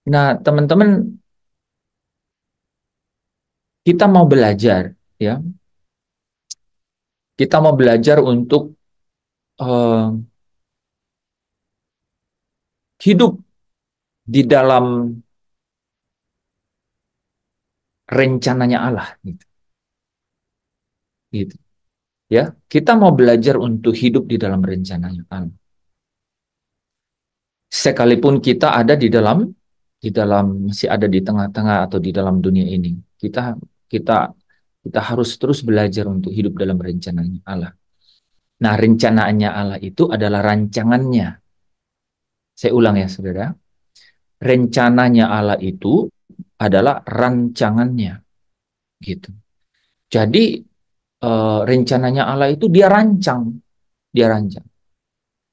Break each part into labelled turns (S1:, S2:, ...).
S1: Nah, teman-teman, kita mau belajar, ya. Kita mau belajar untuk eh, hidup di dalam rencananya Allah, gitu. Gitu. Ya, kita mau belajar untuk hidup di dalam rencananya Allah. Sekalipun kita ada di dalam masih ada di tengah-tengah atau di dalam dunia ini, kita kita kita harus terus belajar untuk hidup dalam rencananya Allah. Nah, rencananya Allah itu adalah rancangannya. Saya ulang ya, saudara. Rencananya Allah itu adalah rancangannya, gitu. Jadi rencananya Allah itu dia rancang,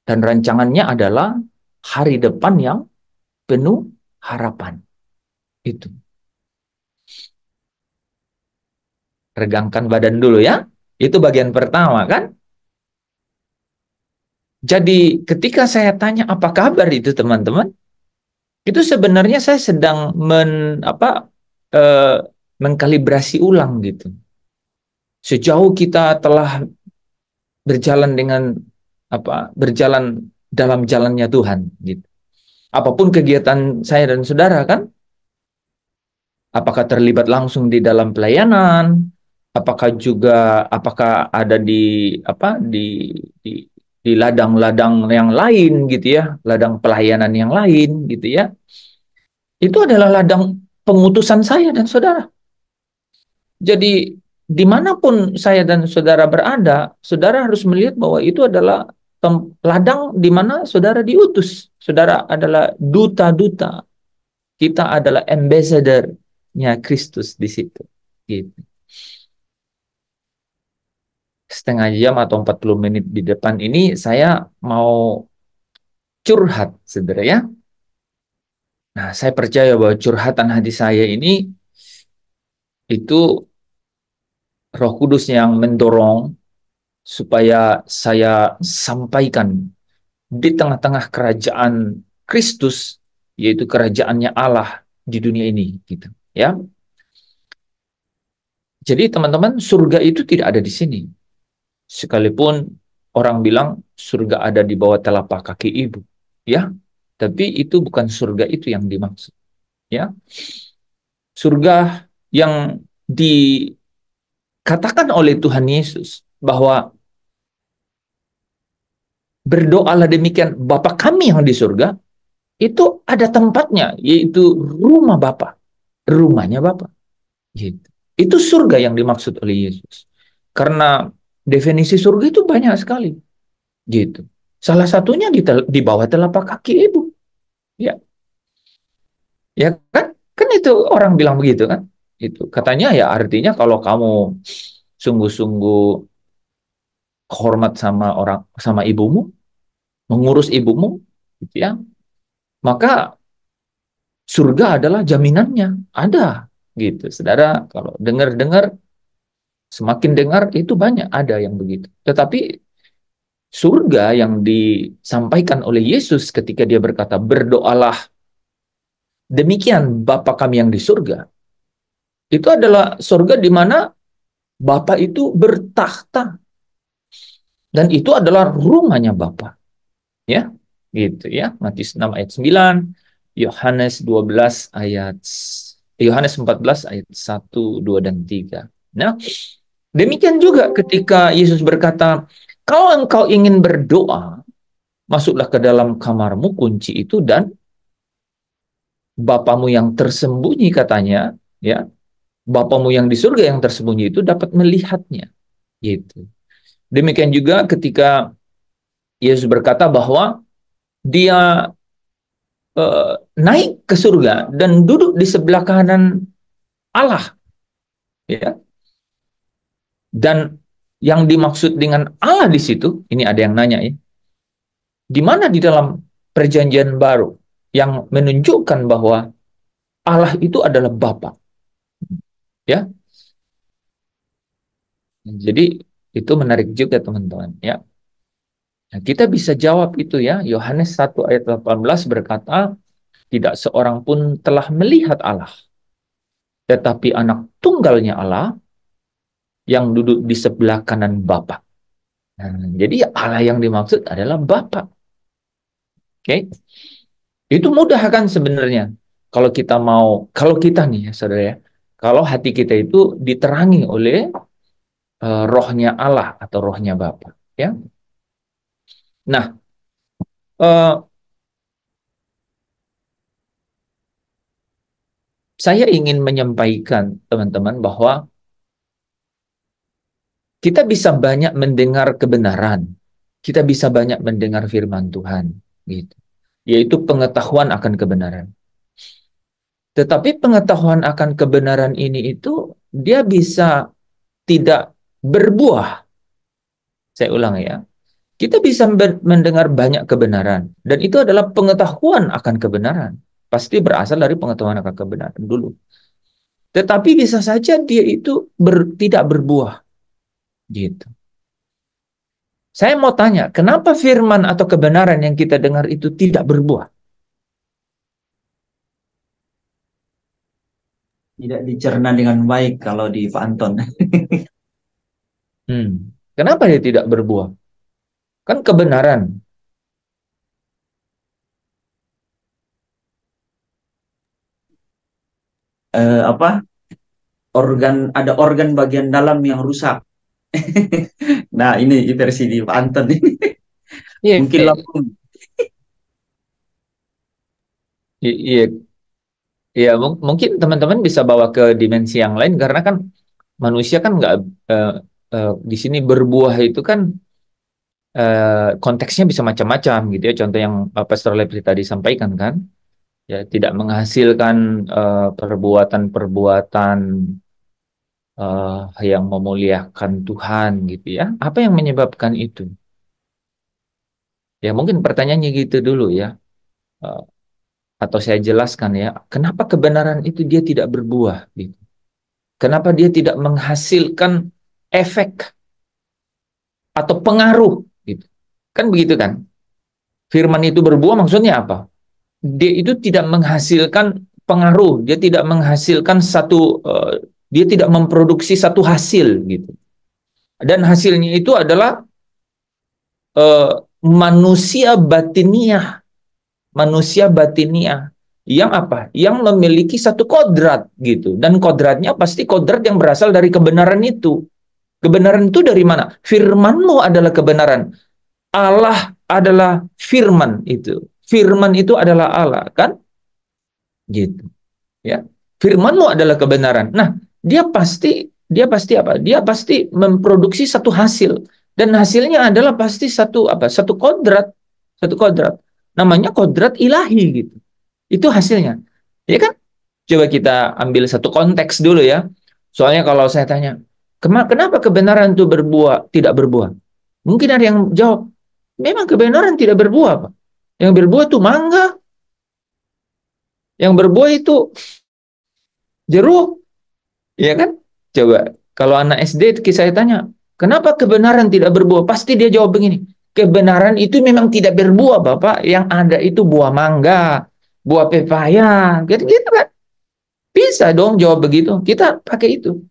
S1: dan rancangannya adalah hari depan yang penuh harapan. Itu. Regangkan badan dulu ya. Itu bagian pertama kan. Jadi ketika saya tanya apa kabar itu teman-teman, itu sebenarnya saya sedang eh, mengkalibrasi ulang gitu. Sejauh kita telah berjalan dengan berjalan dalam jalannya Tuhan gitu. Apapun kegiatan saya dan saudara kan, apakah terlibat langsung di dalam pelayanan, apakah ada di di di ladang-ladang yang lain gitu ya, ladang pelayanan yang lain gitu ya. Itu adalah ladang pengutusan saya dan saudara. Jadi dimanapun saya dan saudara berada, saudara harus melihat bahwa itu adalah ladang di mana saudara diutus. Saudara adalah duta-duta. Kita adalah ambassador-nya Kristus di situ. Gitu. Setengah jam atau 40 menit di depan ini saya mau curhat, saudara ya. Nah, saya percaya bahwa curhatan hati saya ini itu Roh Kudus yang mendorong supaya saya sampaikan di tengah-tengah kerajaan Kristus, yaitu kerajaannya Allah di dunia ini, gitu. Ya, jadi teman-teman, surga itu tidak ada di sini. Sekalipun orang bilang surga ada di bawah telapak kaki ibu, ya, tapi itu bukan surga itu yang dimaksud, ya. Surga yang dikatakan oleh Tuhan Yesus bahwa berdoalah demikian, Bapa kami yang di surga, itu ada tempatnya, yaitu rumah Bapa, rumahnya Bapa. Gitu. Itu surga yang dimaksud oleh Yesus. Karena definisi surga itu banyak sekali. Gitu. Salah satunya di bawah telapak kaki ibu. Ya, ya kan? Kan itu orang bilang begitu kan? Itu katanya ya artinya kalau kamu sungguh-sungguh hormat sama orang sama ibumu, mengurus ibumu, gitu ya, maka surga adalah jaminannya. Ada gitu. Saudara, kalau dengar-dengar semakin dengar itu banyak ada yang begitu. Tetapi surga yang disampaikan oleh Yesus ketika dia berkata, berdoalah demikian Bapa kami yang di surga, itu adalah surga di mana Bapa itu bertakhta, dan itu adalah rumahnya Bapa. Ya, gitu ya. Matius 6 ayat 9, Yohanes 12 ayat Yohanes 14 ayat 1, 2 dan 3. Nah, demikian juga ketika Yesus berkata, kalau engkau ingin berdoa, masuklah ke dalam kamarmu, kunci itu, dan Bapamu yang tersembunyi katanya, ya, Bapamu yang di surga yang tersembunyi itu dapat melihatnya, gitu. Demikian juga ketika Yesus berkata bahwa dia naik ke surga dan duduk di sebelah kanan Allah, ya. Dan yang dimaksud dengan Allah di situ, ini ada yang nanya ya, di mana di dalam perjanjian baru yang menunjukkan bahwa Allah itu adalah Bapa, ya. Jadi itu menarik juga teman-teman, ya. Nah, kita bisa jawab itu ya. Yohanes 1 ayat 18 berkata, tidak seorang pun telah melihat Allah, tetapi anak tunggalnya Allah yang duduk di sebelah kanan Bapa. Nah, jadi Allah yang dimaksud adalah Bapa. Oke, itu mudah kan sebenarnya. Kalau kita nih ya saudara ya, kalau hati kita itu diterangi oleh rohnya Allah atau rohnya Bapa. Ya, nah, eh, saya ingin menyampaikan teman-teman bahwa kita bisa banyak mendengar kebenaran, kita bisa banyak mendengar firman Tuhan, gitu. Yaitu pengetahuan akan kebenaran. Tetapi pengetahuan akan kebenaran ini itu dia bisa tidak berbuah. Saya ulang ya. Kita bisa mendengar banyak kebenaran dan itu adalah pengetahuan akan kebenaran. Pasti berasal dari pengetahuan akan kebenaran dulu. Tetapi bisa saja dia itu tidak berbuah gitu. Saya mau tanya, kenapa firman atau kebenaran yang kita dengar itu tidak berbuah?
S2: Tidak dicerna dengan baik kalau di Pak Anton.
S1: Kenapa dia tidak berbuah? Kan kebenaran.
S2: Apa? Ada organ bagian dalam yang rusak. Nah, ini versi di Pak Anton ini.
S1: Iya,
S2: Mungkin lambung.
S1: iya, iya, mungkin teman-teman bisa bawa ke dimensi yang lain karena kan manusia kan nggak eh, di sini berbuah itu kan konteksnya bisa macam-macam gitu ya. Contoh yang Pastor Lepri tadi sampaikan kan, ya tidak menghasilkan perbuatan-perbuatan yang memuliakan Tuhan gitu ya. Apa yang menyebabkan itu? Ya mungkin pertanyaannya gitu dulu ya. Eh, atau saya jelaskan ya, kenapa kebenaran itu dia tidak berbuah gitu. Kenapa dia tidak menghasilkan efek atau pengaruh gitu. Kan begitu kan? Firman itu berbuah maksudnya apa? Dia itu tidak menghasilkan pengaruh, dia tidak menghasilkan dia tidak memproduksi satu hasil gitu. Dan hasilnya itu adalah uh, manusia batiniah, manusia batiniah yang apa? Yang memiliki satu kodrat gitu. Dan kodratnya pasti kodrat yang berasal dari kebenaran itu. Kebenaran itu dari mana? Firman-Mu adalah kebenaran. Allah adalah firman itu. Firman itu adalah Allah, kan? Gitu. Ya. Firman-Mu adalah kebenaran. Nah, dia pasti apa? Dia pasti memproduksi satu hasil dan hasilnya adalah pasti satu apa? Satu kodrat, satu kodrat. Namanya kodrat ilahi gitu. Itu hasilnya. Ya kan? Coba kita ambil satu konteks dulu ya. Soalnya kalau saya tanya, kenapa kebenaran itu tidak berbuah? Mungkin ada yang jawab, memang kebenaran tidak berbuah, Pak. Yang berbuah itu mangga, yang berbuah itu jeruk, ya kan? Coba, kalau anak SD saya tanya, kenapa kebenaran tidak berbuah? Pasti dia jawab begini, kebenaran itu memang tidak berbuah, Bapak. Yang ada itu buah mangga, buah pepaya, gitu-gitu kan? Bisa dong jawab begitu. Kita pakai itu.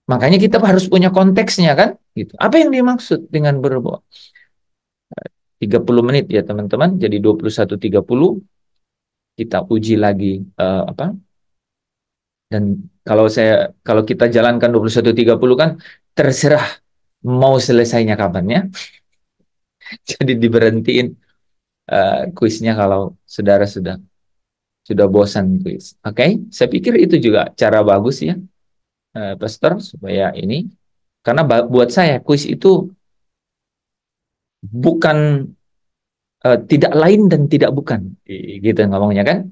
S1: Makanya kita harus punya konteksnya kan? Gitu. Apa yang dimaksud dengan berbuah? 30 menit ya teman-teman. Jadi 21.30 kita uji lagi apa? Dan kalau kita jalankan 21.30 kan terserah mau selesainya kapan ya. Jadi diberhentiin kuisnya kalau saudara sudah bosan kuis. Oke, saya pikir itu juga cara bagus ya, Pastor, supaya ini karena buat saya kuis itu bukan tidak lain dan tidak bukan, gitu ngomongnya kan.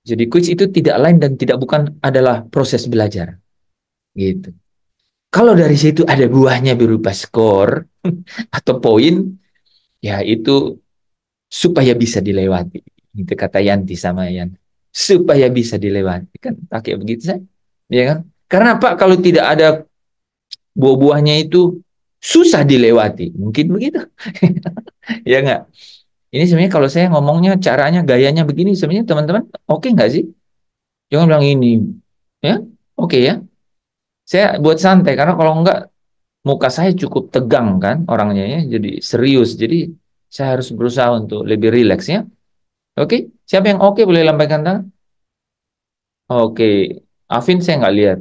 S1: Jadi kuis itu tidak lain dan tidak bukan adalah proses belajar, gitu. Kalau dari situ ada buahnya berupa skor atau poin, ya itu supaya bisa dilewati. Itu kata Yanti sama Yan. Supaya bisa dilewati. Kan pakai begitu saya. Ya kan? Karena Pak kalau tidak ada buah-buahnya itu susah dilewati. Mungkin begitu. Ya enggak? Ini sebenarnya kalau saya ngomongnya caranya, gayanya begini, sebenarnya teman-teman oke nggak sih? Jangan bilang ini, ya oke ya. Saya buat santai karena kalau enggak muka saya cukup tegang kan orangnya ya, jadi serius. Jadi saya harus berusaha untuk lebih rileks ya. Oke, siapa yang oke boleh lambaikan tangan? Oke, Afin saya nggak lihat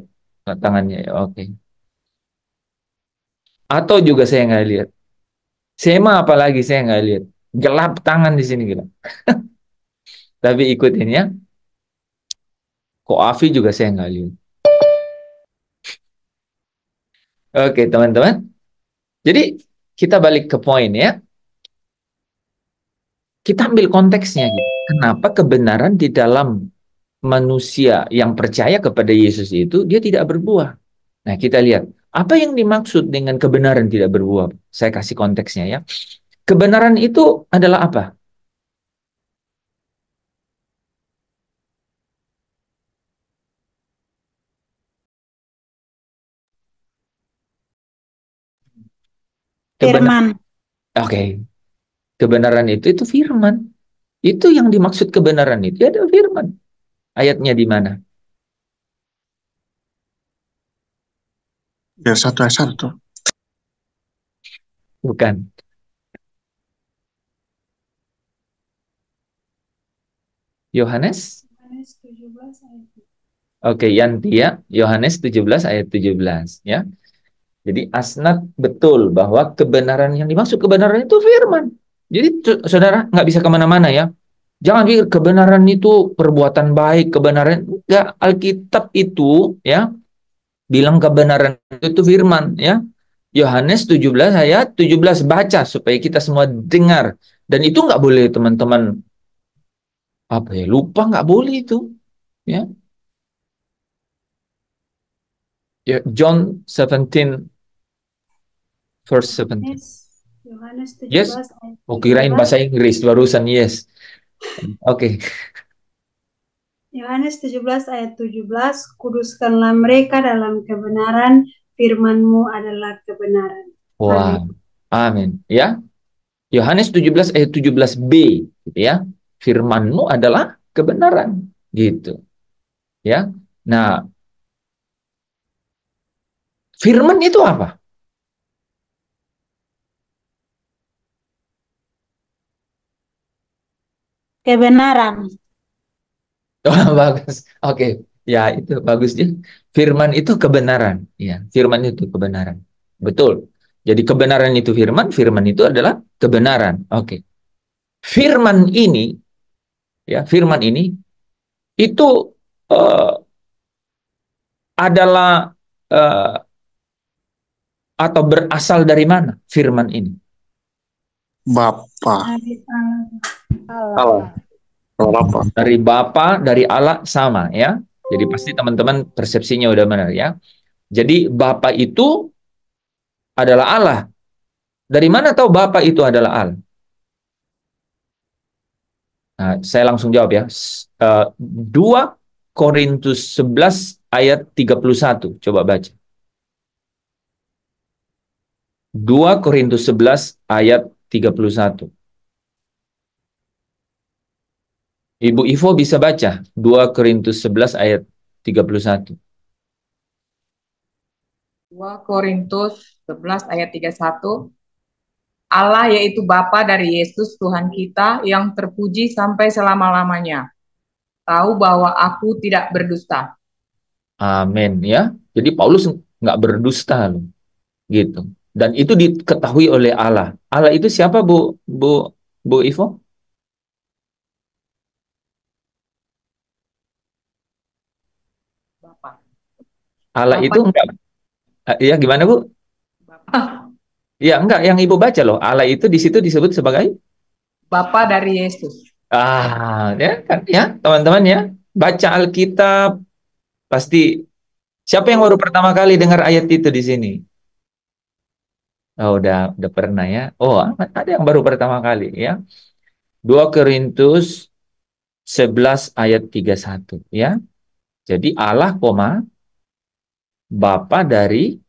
S1: tangannya ya. Oke, atau juga saya nggak lihat. Sema apalagi saya nggak lihat. Gelap tangan di sini gitu. Tapi ikutin ya. Kok Afi juga saya nggak lihat. Oke teman-teman. Jadi kita balik ke poin ya. Kita ambil konteksnya gitu. Kenapa kebenaran di dalam manusia yang percaya kepada Yesus itu dia tidak berbuah. Nah, kita lihat apa yang dimaksud dengan kebenaran tidak berbuah. Saya kasih konteksnya ya. Kebenaran itu adalah apa? Kebenaran.
S3: Firman.
S1: Oke, kebenaran itu firman. Itu yang dimaksud kebenaran itu adalah firman. Ayatnya di mana?
S4: Ya, satu ayat satu.
S1: Bukan. Yohanes?
S3: Yohanes 17 ayat.
S1: Oke, Yanti ya. Yohanes 17 ayat 17 ya. Jadi asnad betul bahwa kebenaran yang dimaksud kebenaran itu firman. Jadi saudara nggak bisa kemana-mana ya. Jangan pikir kebenaran itu perbuatan baik, kebenaran enggak. Alkitab itu ya bilang kebenaran itu firman ya. Yohanes 17 ayat 17 baca supaya kita semua dengar. Dan itu nggak boleh teman-teman apa ya lupa nggak boleh itu ya. Ya John 17 verse 17.
S3: Yohanes
S1: Yes.
S3: 17 ayat
S1: Oh, kirain
S3: 17.
S1: bahasa Inggris barusan yes. Oke.
S3: Yohanes 17 ayat 17, kuduskanlah mereka dalam kebenaran, firman-Mu adalah kebenaran.
S1: Wah.
S3: Amin.
S1: Amin. Ya. Yohanes 17 ayat 17b gitu ya. Firman-Mu adalah kebenaran gitu. Ya. Nah, firman itu apa?
S3: Kebenaran.
S1: Oh, bagus. Oke. Ya, itu bagus ya. Firman itu kebenaran. Ya, firman itu kebenaran. Betul. Jadi kebenaran itu firman, firman itu adalah kebenaran. Oke. Firman ini ya, firman ini itu eh, adalah eh, atau berasal dari mana firman ini?
S4: Bapa.
S3: Dari Allah.
S1: Allah.
S4: Bapa.
S1: Dari Bapa, dari Allah sama ya. Jadi pasti teman-teman persepsinya udah benar ya. Jadi Bapa itu adalah Allah. Dari mana tahu Bapa itu adalah Allah? Nah, saya langsung jawab ya. 2 Korintus 11 ayat 31. Coba baca. 2 Korintus 11 ayat 31. Ibu Ivo bisa baca 2 Korintus 11 ayat 31.
S5: 2 Korintus 11 ayat 31. Allah yaitu Bapa dari Yesus Tuhan kita yang terpuji sampai selama-lamanya. Tahu bahwa aku tidak berdusta.
S1: Amin ya. Jadi Paulus nggak berdusta loh, gitu. Dan itu diketahui oleh Allah. Allah itu siapa Bu Bu Ivo?
S5: Bapa.
S1: Allah
S5: Bapa.
S1: itu enggak ya gimana Bu?
S5: Bapa.
S1: Ya enggak yang Ibu baca loh. Allah itu di situ disebut sebagai
S5: Bapa dari Yesus.
S1: ya kan ya teman-teman ya. Baca Alkitab pasti siapa yang baru pertama kali dengar ayat itu di sini? Oh, udah pernah ya. Oh, ada yang baru pertama kali ya. 2 Korintus 11 ayat 31 ya. Jadi Allah, Bapa dari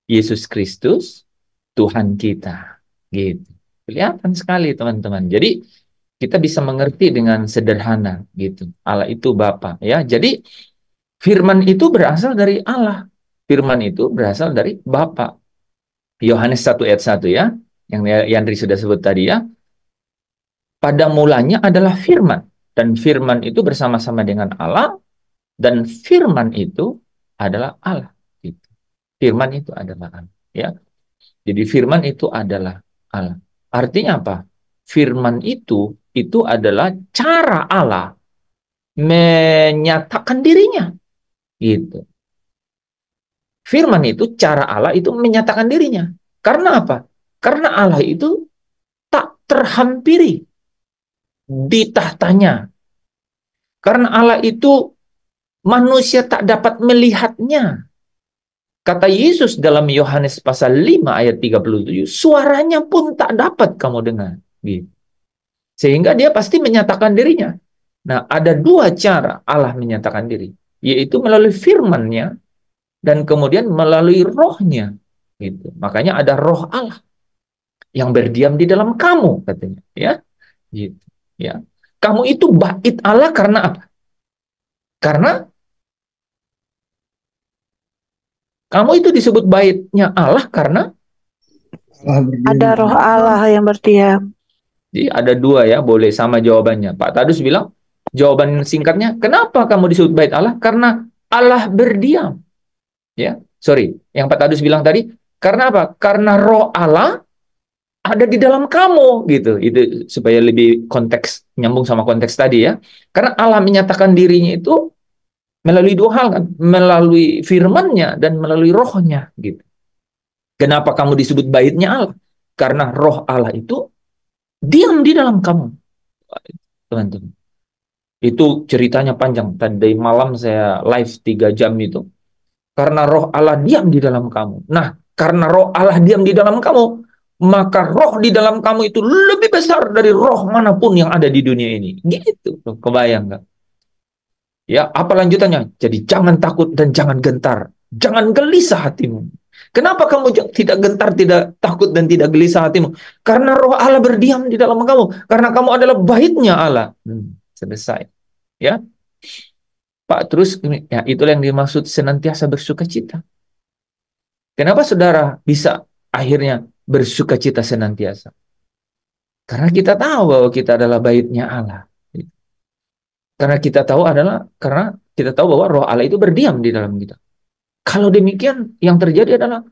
S1: Yesus Kristus, Tuhan kita. Gitu. Kelihatan sekali teman-teman. Jadi kita bisa mengerti dengan sederhana gitu. Allah itu Bapa ya. Jadi firman itu berasal dari Allah. Firman itu berasal dari Bapa. Yohanes 1 ayat 1 ya. Yang Yandri sudah sebut tadi ya. Pada mulanya adalah firman, dan firman itu bersama-sama dengan Allah, dan firman itu adalah Allah. Gitu. Firman itu adalah Allah. Ya. Jadi firman itu adalah Allah. Artinya apa? Firman itu adalah cara Allah menyatakan dirinya. Gitu. Firman itu cara Allah itu menyatakan dirinya. Karena apa? Karena Allah itu tak terhampiri di tahtanya. Karena Allah itu manusia tak dapat melihatnya. Kata Yesus dalam Yohanes pasal 5 ayat 37, suaranya pun tak dapat kamu dengar. Gitu. Sehingga dia pasti menyatakan dirinya. Nah, ada dua cara Allah menyatakan diri, yaitu melalui firman-Nya dan kemudian melalui rohnya. Gitu. Makanya ada roh Allah yang berdiam di dalam kamu, katanya. Ya, gitu. Ya. Kamu itu bait Allah karena apa? Karena kamu itu disebut baitnya Allah karena
S6: ada roh Allah yang berdiam.
S1: jadi ada dua ya, boleh sama jawabannya. Pak Tadus bilang, jawaban singkatnya, kenapa kamu disebut bait Allah? Karena Allah berdiam. Ya, sorry, yang Pak Tadus bilang tadi, karena apa? Karena roh Allah ada di dalam kamu, gitu. Itu supaya lebih konteks, nyambung sama konteks tadi ya. Karena Allah menyatakan dirinya itu melalui dua hal kan, melalui firman-Nya dan melalui rohnya, gitu. Kenapa kamu disebut baitnya Allah? Karena roh Allah itu diam di dalam kamu, teman-teman. Itu ceritanya panjang. Tadi malam saya live 3 jam itu. Karena roh Allah diam di dalam kamu. Nah, karena roh Allah diam di dalam kamu, maka roh di dalam kamu itu lebih besar dari roh manapun yang ada di dunia ini. Gitu. Kebayang nggak? Ya, apa lanjutannya? Jadi jangan takut dan jangan gentar. Jangan gelisah hatimu. Kenapa kamu tidak gentar, tidak takut, dan tidak gelisah hatimu? Karena roh Allah berdiam di dalam kamu. Karena kamu adalah baitnya Allah. Selesai. Ya, Pak, terus ya itulah yang dimaksud senantiasa bersuka cita. Kenapa saudara bisa akhirnya bersuka cita senantiasa? Karena kita tahu bahwa kita adalah baitnya Allah. Karena kita tahu bahwa roh Allah itu berdiam di dalam kita. Kalau demikian, yang terjadi adalah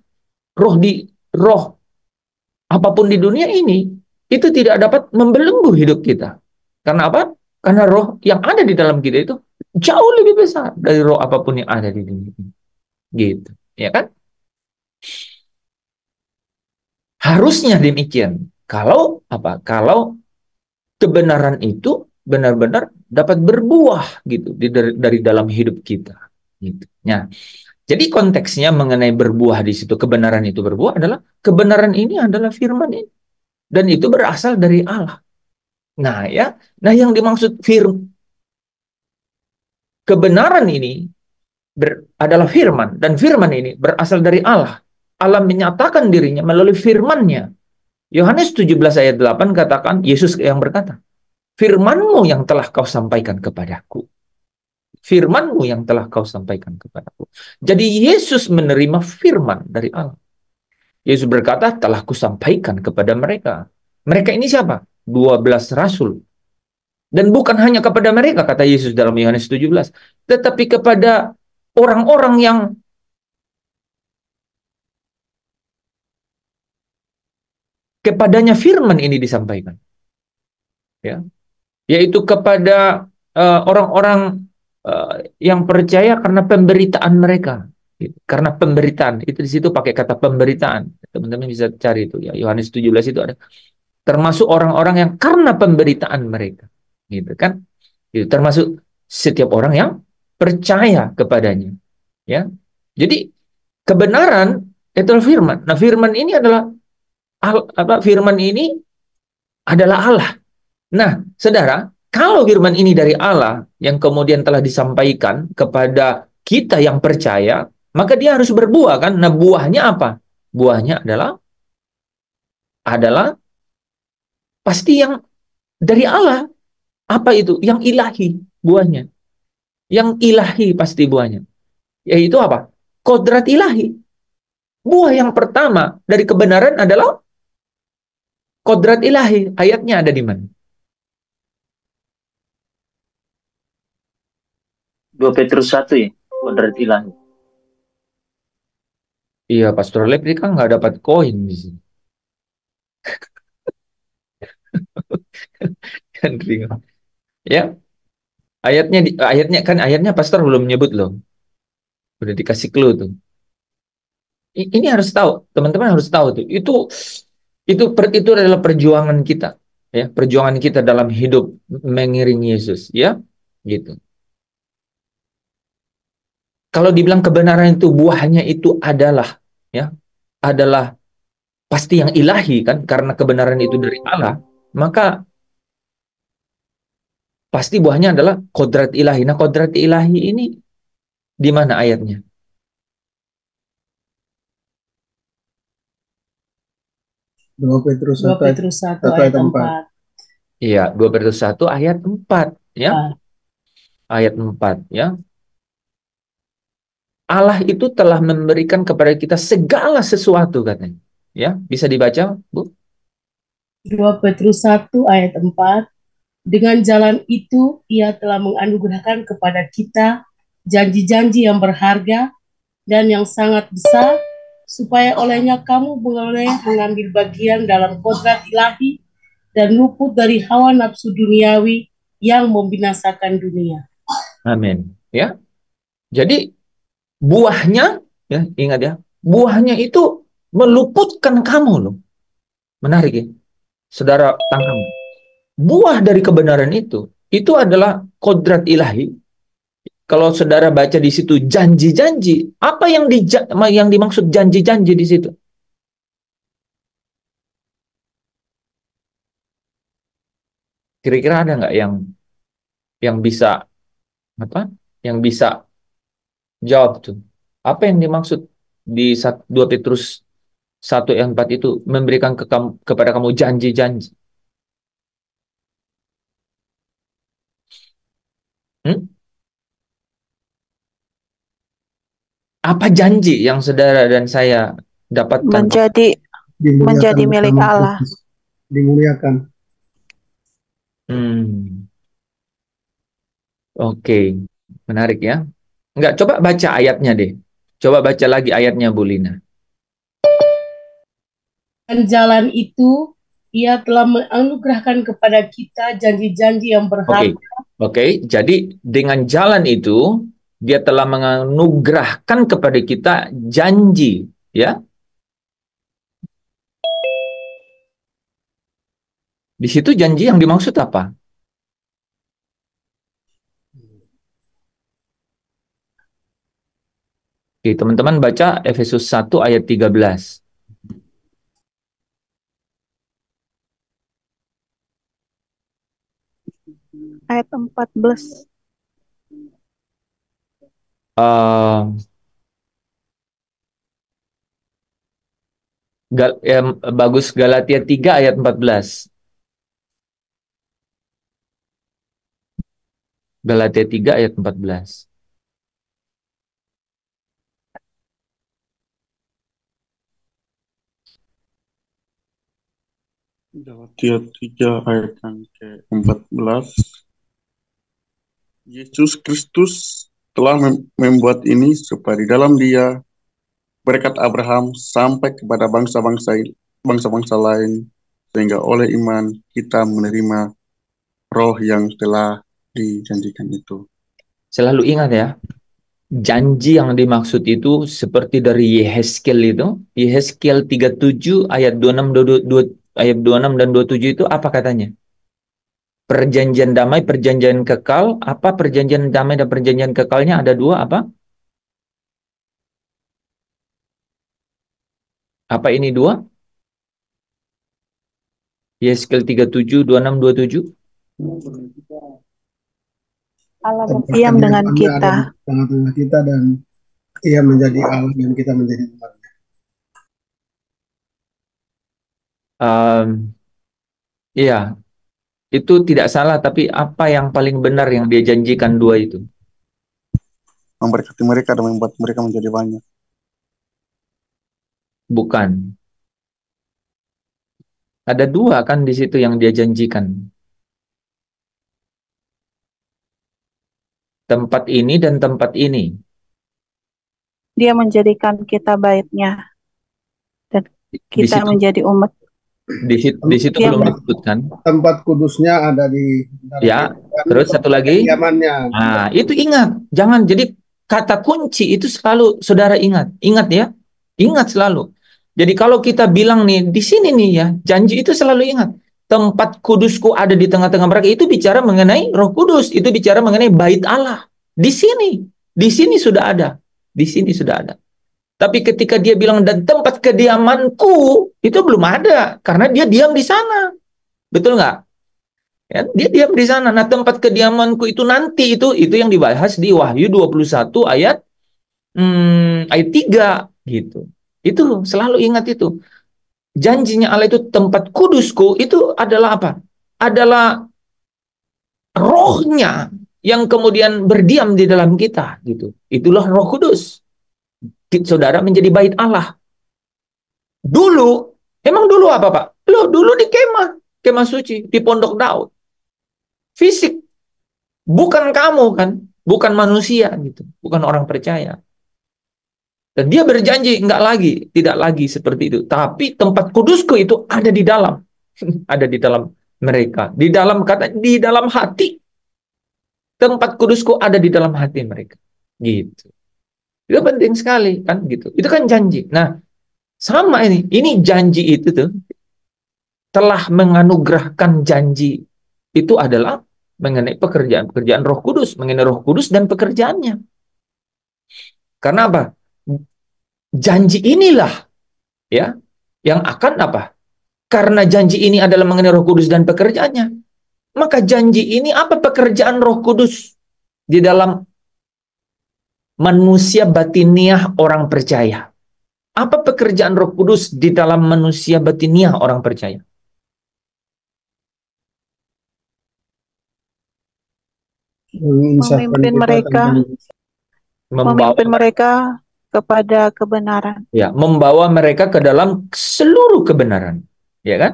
S1: roh apapun di dunia ini itu tidak dapat membelenggu hidup kita. Karena apa? Karena roh yang ada di dalam kita itu jauh lebih besar dari roh apapun yang ada di dunia ini. Gitu, ya kan? Harusnya demikian. Kalau apa? Kalau kebenaran itu benar-benar dapat berbuah gitu dari dalam hidup kita. Gitu. Nah, jadi konteksnya mengenai berbuah di situ, kebenaran itu berbuah adalah kebenaran ini adalah firman ini, dan itu berasal dari Allah. Nah ya, yang dimaksud kebenaran ini adalah firman, dan firman ini berasal dari Allah. Allah menyatakan dirinya melalui firman-Nya. Yohanes 17 ayat 8 katakan, Yesus yang berkata, firman-Mu yang telah kau sampaikan kepadaku. Firman-Mu yang telah kau sampaikan kepadaku. Jadi Yesus menerima firman dari Allah. Yesus berkata, telah kusampaikan kepada mereka. Mereka ini siapa? 12 rasul. Dan bukan hanya kepada mereka, kata Yesus dalam Yohanes 17, tetapi kepada orang-orang yang kepadanya firman ini disampaikan. Ya. Yaitu kepada orang-orang yang percaya karena pemberitaan mereka. Karena pemberitaan, itu di situ pakai kata pemberitaan. Teman-teman bisa cari itu ya. Yohanes 17 itu ada. Termasuk orang-orang yang karena pemberitaan mereka. Gitu kan? Itu termasuk setiap orang yang percaya kepadanya. Ya. Jadi kebenaran itu firman. Nah, firman ini adalah firman ini adalah Allah. Nah, saudara, kalau firman ini dari Allah yang kemudian telah disampaikan kepada kita yang percaya, maka dia harus berbuah kan? Nah, buahnya apa? Buahnya adalah pasti yang dari Allah. Apa itu? Yang ilahi buahnya. Yang ilahi pasti buahnya. Yaitu apa? Kodrat ilahi. Buah yang pertama dari kebenaran adalah kodrat ilahi. Ayatnya ada di mana?
S2: 2 Petrus 1 ya, kodrat ilahi.
S1: Iya, Pastor Lep ini kan nggak dapat koin di sini. Kan ringan. Ya, ayatnya Pastor belum menyebut loh. Udah dikasih clue tuh. Ini harus tahu, teman-teman harus tahu tuh. Itu adalah perjuangan kita, ya, perjuangan kita dalam hidup mengiring Yesus, ya, gitu. Kalau dibilang kebenaran itu buahnya itu adalah, ya, adalah pasti yang ilahi kan, karena kebenaran itu dari Allah, maka pasti buahnya adalah kodrat ilahi. Nah, kodrat ilahi ini di mana ayatnya?
S7: 2 Petrus 1 ayat 4.
S1: Iya, 2 Petrus 1 ayat 4, ya. Ayat 4, ya. Allah itu telah memberikan kepada kita segala sesuatu katanya. Ya, bisa dibaca, Bu?
S8: 2 Petrus 1 ayat 4. Dengan jalan itu ia telah menganugerahkan kepada kita janji-janji yang berharga dan yang sangat besar, supaya olehnya kamu boleh mengambil bagian dalam kodrat ilahi dan luput dari hawa nafsu duniawi yang membinasakan dunia.
S1: Amin. Ya. Jadi buahnya, ya, ingat ya, buahnya itu meluputkan kamu loh. Menarik ya. Saudara tangkap. Buah dari kebenaran itu adalah kodrat ilahi. Kalau saudara baca di situ janji-janji, apa yang dimaksud janji-janji di situ? Kira-kira ada nggak yang bisa apa? Yang bisa jawab tuh? Apa yang dimaksud di 2 Petrus 1 ayat 4 itu memberikan kepada kamu janji-janji? Hmm? Apa janji yang saudara dan saya dapatkan?
S6: Menjadi milik Allah.
S7: Dimuliakan.
S1: Oke, menarik ya. Enggak, coba baca ayatnya deh. Coba baca lagi ayatnya, Bu Lina.
S8: Dan jalan itu ia telah menganugerahkan kepada kita janji-janji yang berharga.
S1: Oke. Jadi dengan jalan itu dia telah menganugerahkan kepada kita janji, ya. Di situ janji yang dimaksud apa? Oke, teman-teman baca Efesus 1 ayat 13.
S6: Ayat 14.
S1: Bagus, Galatia 3 ayat 14. Galatia 3 ayat 14.
S4: Galatia 3 ayat yang ke-14. Yesus Kristus telah membuat ini supaya di dalam Dia berkat Abraham sampai kepada bangsa-bangsa lain, sehingga oleh iman kita menerima roh yang telah dijanjikan itu.
S1: Selalu ingat ya, janji yang dimaksud itu seperti dari Yehezkiel itu, Yehezkiel 37 ayat 26 dan 27 itu apa katanya? Perjanjian damai, perjanjian kekal, apa perjanjian damai dan perjanjian kekalnya ada dua apa? Apa ini dua? Yehezkiel 37, 26, 27.
S6: Allah berdiam dengan kita.
S7: Tengah-tengah kita dan ia menjadi Allah dan kita menjadi umatnya.
S1: Iya, itu tidak salah, tapi apa yang paling benar yang dia janjikan dua itu?
S4: Memberkati mereka dan membuat mereka menjadi banyak.
S1: Bukan. Ada dua kan di situ yang dia janjikan. Tempat ini dan tempat ini.
S6: Dia menjadikan kita baitnya dan
S1: Di
S6: kita
S1: situ,
S6: menjadi umat.
S1: di situ
S6: Dia
S1: belum
S6: men-
S1: disebutkan.
S7: Tempat kudusnya ada di dalam
S1: Ya,
S7: itu,
S1: terus satu lagi.
S7: kediamannya.
S1: Nah, itu ingat. Jangan, jadi kata kunci itu selalu saudara ingat. Ingat ya. Ingat selalu. Jadi kalau kita bilang nih, di sini nih ya, janji itu selalu ingat. Tempat kudusku ada di tengah-tengah mereka, itu bicara mengenai Roh Kudus, itu bicara mengenai bait Allah. Di sini sudah ada. Di sini sudah ada. Tapi ketika dia bilang dan tempat kediamanku, itu belum ada karena dia diam di sana. Betul nggak? Ya, dia diam di sana. Nah, tempat kediamanku itu nanti itu yang dibahas di Wahyu 21 ayat 3 gitu. Itu selalu ingat itu. Janjinya Allah itu tempat kudusku itu adalah apa? Adalah rohnya yang kemudian berdiam di dalam kita gitu. Itulah Roh Kudus. Saudara menjadi bait Allah. Dulu, emang dulu apa, Pak? Loh, dulu di kemah suci di Pondok Daud. Fisik, bukan kamu kan, bukan manusia gitu, bukan orang percaya. Dan dia berjanji tidak lagi seperti itu. Tapi tempat kudusku itu ada di dalam, ada di dalam mereka, di dalam hati. Tempat kudusku ada di dalam hati mereka, gitu. Itu penting sekali kan, gitu. Itu kan janji. Nah, sama ini janji itu tuh telah menganugerahkan janji itu adalah mengenai pekerjaan Roh Kudus, mengenai Roh Kudus dan pekerjaannya. Karena apa? Janji inilah ya yang akan apa? Karena janji ini adalah mengenai Roh Kudus dan pekerjaannya. Maka janji ini apa pekerjaan Roh Kudus di dalam manusia batiniah orang percaya? Apa pekerjaan Roh Kudus di dalam manusia batiniah orang percaya?
S6: Memimpin mereka kepada kebenaran.
S1: Ya, membawa mereka ke dalam seluruh kebenaran, ya kan?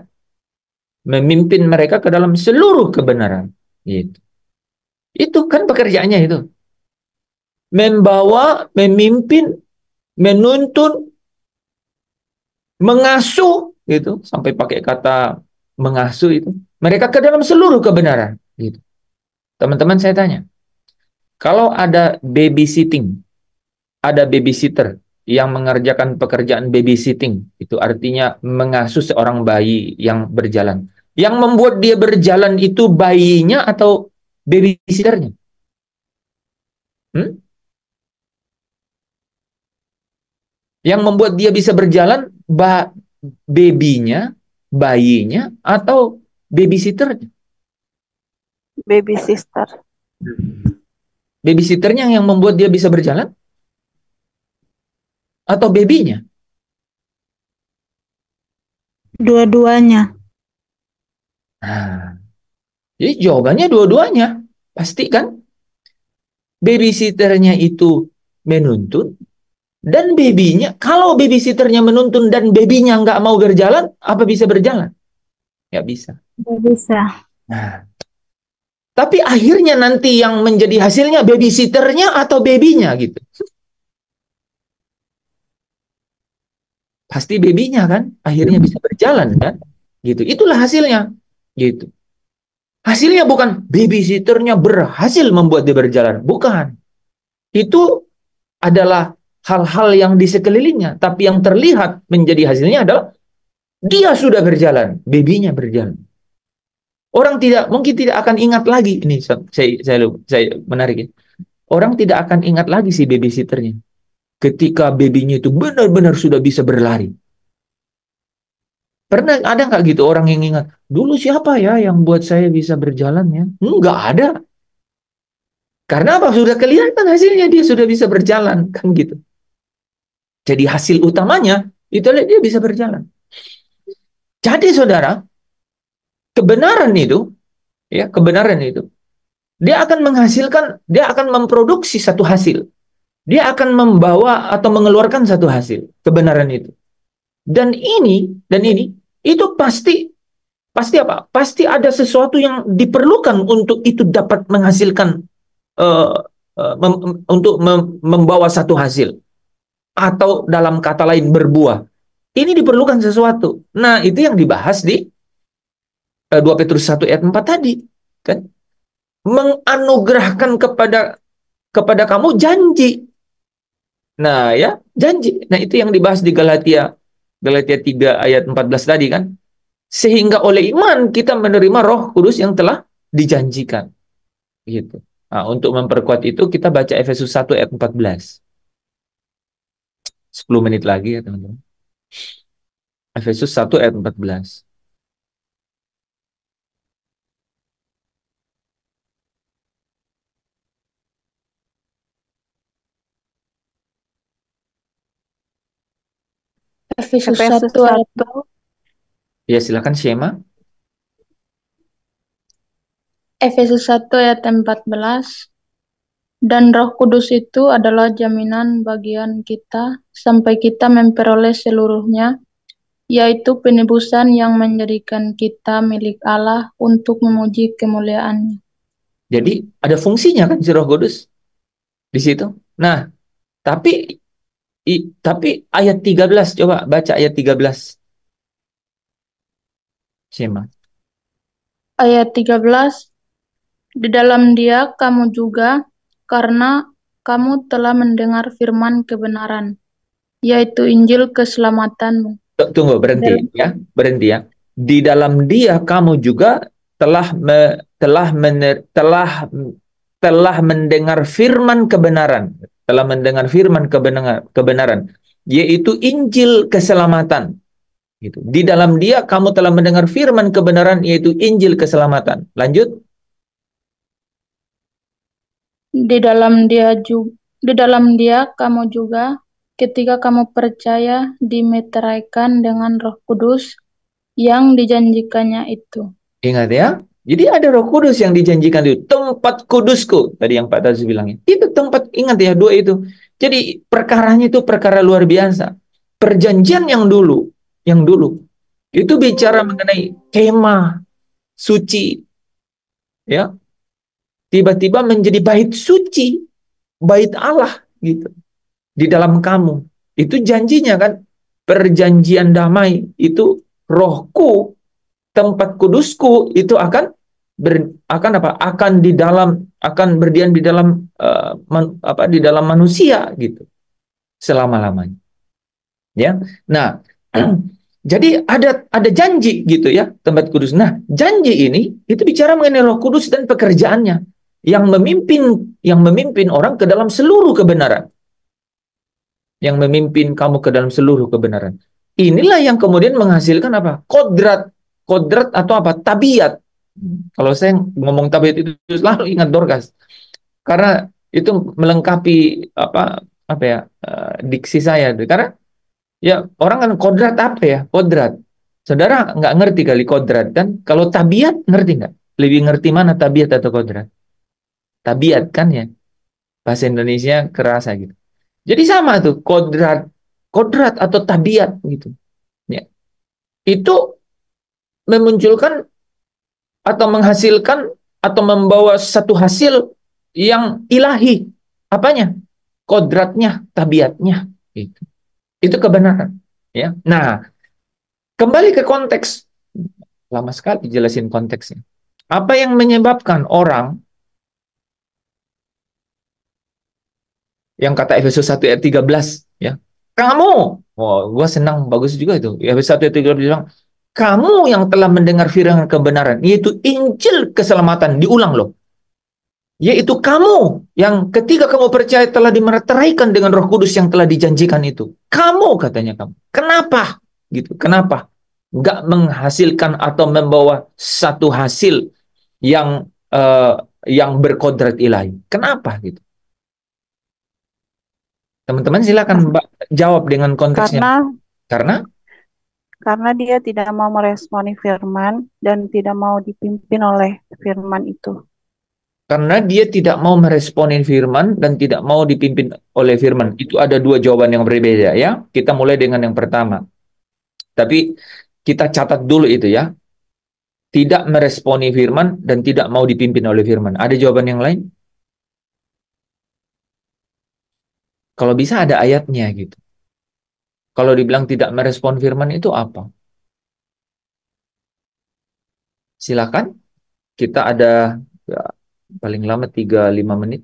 S1: Memimpin mereka ke dalam seluruh kebenaran, gitu. Itu kan pekerjaannya itu. Membawa, memimpin, menuntun, mengasuh, gitu. Sampai pakai kata mengasuh itu. Mereka ke dalam seluruh kebenaran, gitu. Teman-teman saya tanya, kalau ada babysitting, ada babysitter yang mengerjakan pekerjaan babysitting, itu artinya mengasuh seorang bayi yang berjalan. Yang membuat dia berjalan itu bayinya atau babysitternya? Yang membuat dia bisa berjalan babynya, bayinya, atau babysitternya?
S6: Baby sister.
S1: Babysitternya yang membuat dia bisa berjalan? Atau babynya?
S6: Dua-duanya.
S1: Nah, jadi jawabannya dua-duanya. Pasti kan? Babysitternya itu menuntun, dan babynya, kalau babysitternya menuntun dan babynya nggak mau berjalan, apa bisa berjalan? Nggak bisa.
S6: Nggak bisa.
S1: Nah, tapi akhirnya nanti yang menjadi hasilnya babysitternya atau babynya gitu. Pasti babynya kan, akhirnya bisa berjalan kan, gitu. Itulah hasilnya, gitu. Hasilnya bukan babysitternya berhasil membuat dia berjalan, bukan. Itu adalah hal-hal yang di sekelilingnya, tapi yang terlihat menjadi hasilnya adalah dia sudah berjalan, babynya berjalan. Orang mungkin tidak akan ingat lagi, ini saya menarik ya. Orang tidak akan ingat lagi si babysitternya ketika babynya itu benar-benar sudah bisa berlari. Pernah ada nggak gitu orang yang ingat, dulu siapa ya yang buat saya bisa berjalan ya? Nggak ada. Karena apa? Sudah kelihatan hasilnya, dia sudah bisa berjalan, kan gitu. Jadi hasil utamanya, itu dia bisa berjalan. Jadi saudara, kebenaran itu, ya, kebenaran itu, dia akan menghasilkan, dia akan memproduksi satu hasil. Dia akan membawa atau mengeluarkan satu hasil, kebenaran itu. Dan ini itu pasti apa? Pasti ada sesuatu yang diperlukan untuk itu dapat menghasilkan uh, untuk membawa satu hasil, atau dalam kata lain berbuah. Ini diperlukan sesuatu. Nah, itu yang dibahas di 2 Petrus 1 ayat 4 tadi, kan? Menganugerahkan kepada kamu janji. Nah, ya, janji. Nah, itu yang dibahas di Galatia 3 ayat 14 tadi, kan? Sehingga oleh iman kita menerima Roh Kudus yang telah dijanjikan. Gitu. Nah, untuk memperkuat itu kita baca Efesus 1 ayat 14. 10 menit lagi ya, teman-teman. Efesus 1 ayat 14.
S9: Efesus
S6: Efesus
S9: 1 ayat
S6: 1
S1: Ya, silakan Shema.
S9: Efesus 1 ayat 14. Dan Roh Kudus itu adalah jaminan bagian kita sampai kita memperoleh seluruhnya, yaitu penebusan yang menjadikan kita milik Allah untuk memuji kemuliaan-Nya.
S1: Jadi ada fungsinya kan si Roh Kudus di situ. Nah, tapi ayat 13, coba baca ayat 13. Shema.
S9: Ayat 13, di dalam Dia kamu juga, karena kamu telah mendengar firman kebenaran, yaitu Injil keselamatanmu.
S1: Tunggu, berhenti ya, berhenti ya. Di dalam Dia kamu juga telah mendengar firman kebenaran, kebenaran, yaitu Injil keselamatan. Gitu. Di dalam Dia kamu telah mendengar firman kebenaran, yaitu Injil keselamatan. Lanjut.
S9: Di dalam Dia kamu juga, ketika kamu percaya, dimeteraikan dengan Roh Kudus yang dijanjikannya itu.
S1: Ingat ya, jadi ada Roh Kudus yang dijanjikan itu, tempat kudusku, tadi yang Pak Tazu bilangin. Itu tempat, ingat ya, dua itu. Jadi perkaranya itu perkara luar biasa. Perjanjian yang dulu, itu bicara mengenai kemah suci, ya. Tiba-tiba menjadi bait suci, bait Allah gitu di dalam kamu. Itu janjinya kan, perjanjian damai itu, rohku, tempat kudusku itu akan berdiam di dalam di dalam manusia gitu selama-lamanya. Ya. Nah, jadi ada janji gitu ya, tempat kudus. Nah, janji ini itu bicara mengenai Roh Kudus dan pekerjaannya yang memimpin orang ke dalam seluruh kebenaran. Yang memimpin kamu ke dalam seluruh kebenaran. Inilah yang kemudian menghasilkan apa? Kodrat atau apa? Tabiat. Kalau saya ngomong tabiat itu selalu ingat Dorcas. Karena itu melengkapi diksi saya. Karena ya orang kan kodrat apa ya? Kodrat. Saudara nggak ngerti kali kodrat kan? Kalau tabiat ngerti nggak? Lebih ngerti mana tabiat atau kodrat? Tabiat kan ya. Bahasa Indonesia kerasa gitu. Jadi sama tuh kodrat atau tabiat gitu. Ya. Itu memunculkan atau menghasilkan atau membawa satu hasil yang ilahi. Apanya? Kodratnya, tabiatnya. Gitu. Itu kebenaran. Ya. Nah, kembali ke konteks. Lama sekali jelasin konteksnya. Apa yang menyebabkan orang yang kata Efesus 1 ayat 13 ya. Kamu, gua senang, bagus juga itu. Efesus 1 ayat 13 bilang, kamu yang telah mendengar firman kebenaran, yaitu Injil keselamatan, diulang loh. Yaitu kamu yang ketika kamu percaya telah dimeteraikan dengan Roh Kudus yang telah dijanjikan itu. Kamu katanya kamu. Kenapa? Gitu. Kenapa? Nggak menghasilkan atau membawa satu hasil yang berkodrat ilahi. Kenapa gitu? Teman-teman silakan jawab dengan konteksnya.
S6: Karena karena dia tidak mau meresponi firman dan tidak mau dipimpin oleh firman itu.
S1: Karena dia tidak mau meresponin firman dan tidak mau dipimpin oleh firman. Itu ada dua jawaban yang berbeda ya. Kita mulai dengan yang pertama. Tapi kita catat dulu itu ya. Tidak meresponi firman dan tidak mau dipimpin oleh firman. Ada jawaban yang lain? Kalau bisa ada ayatnya gitu. Kalau dibilang tidak merespon firman itu apa? Silakan. Kita ada ya, paling lama 3-5 menit.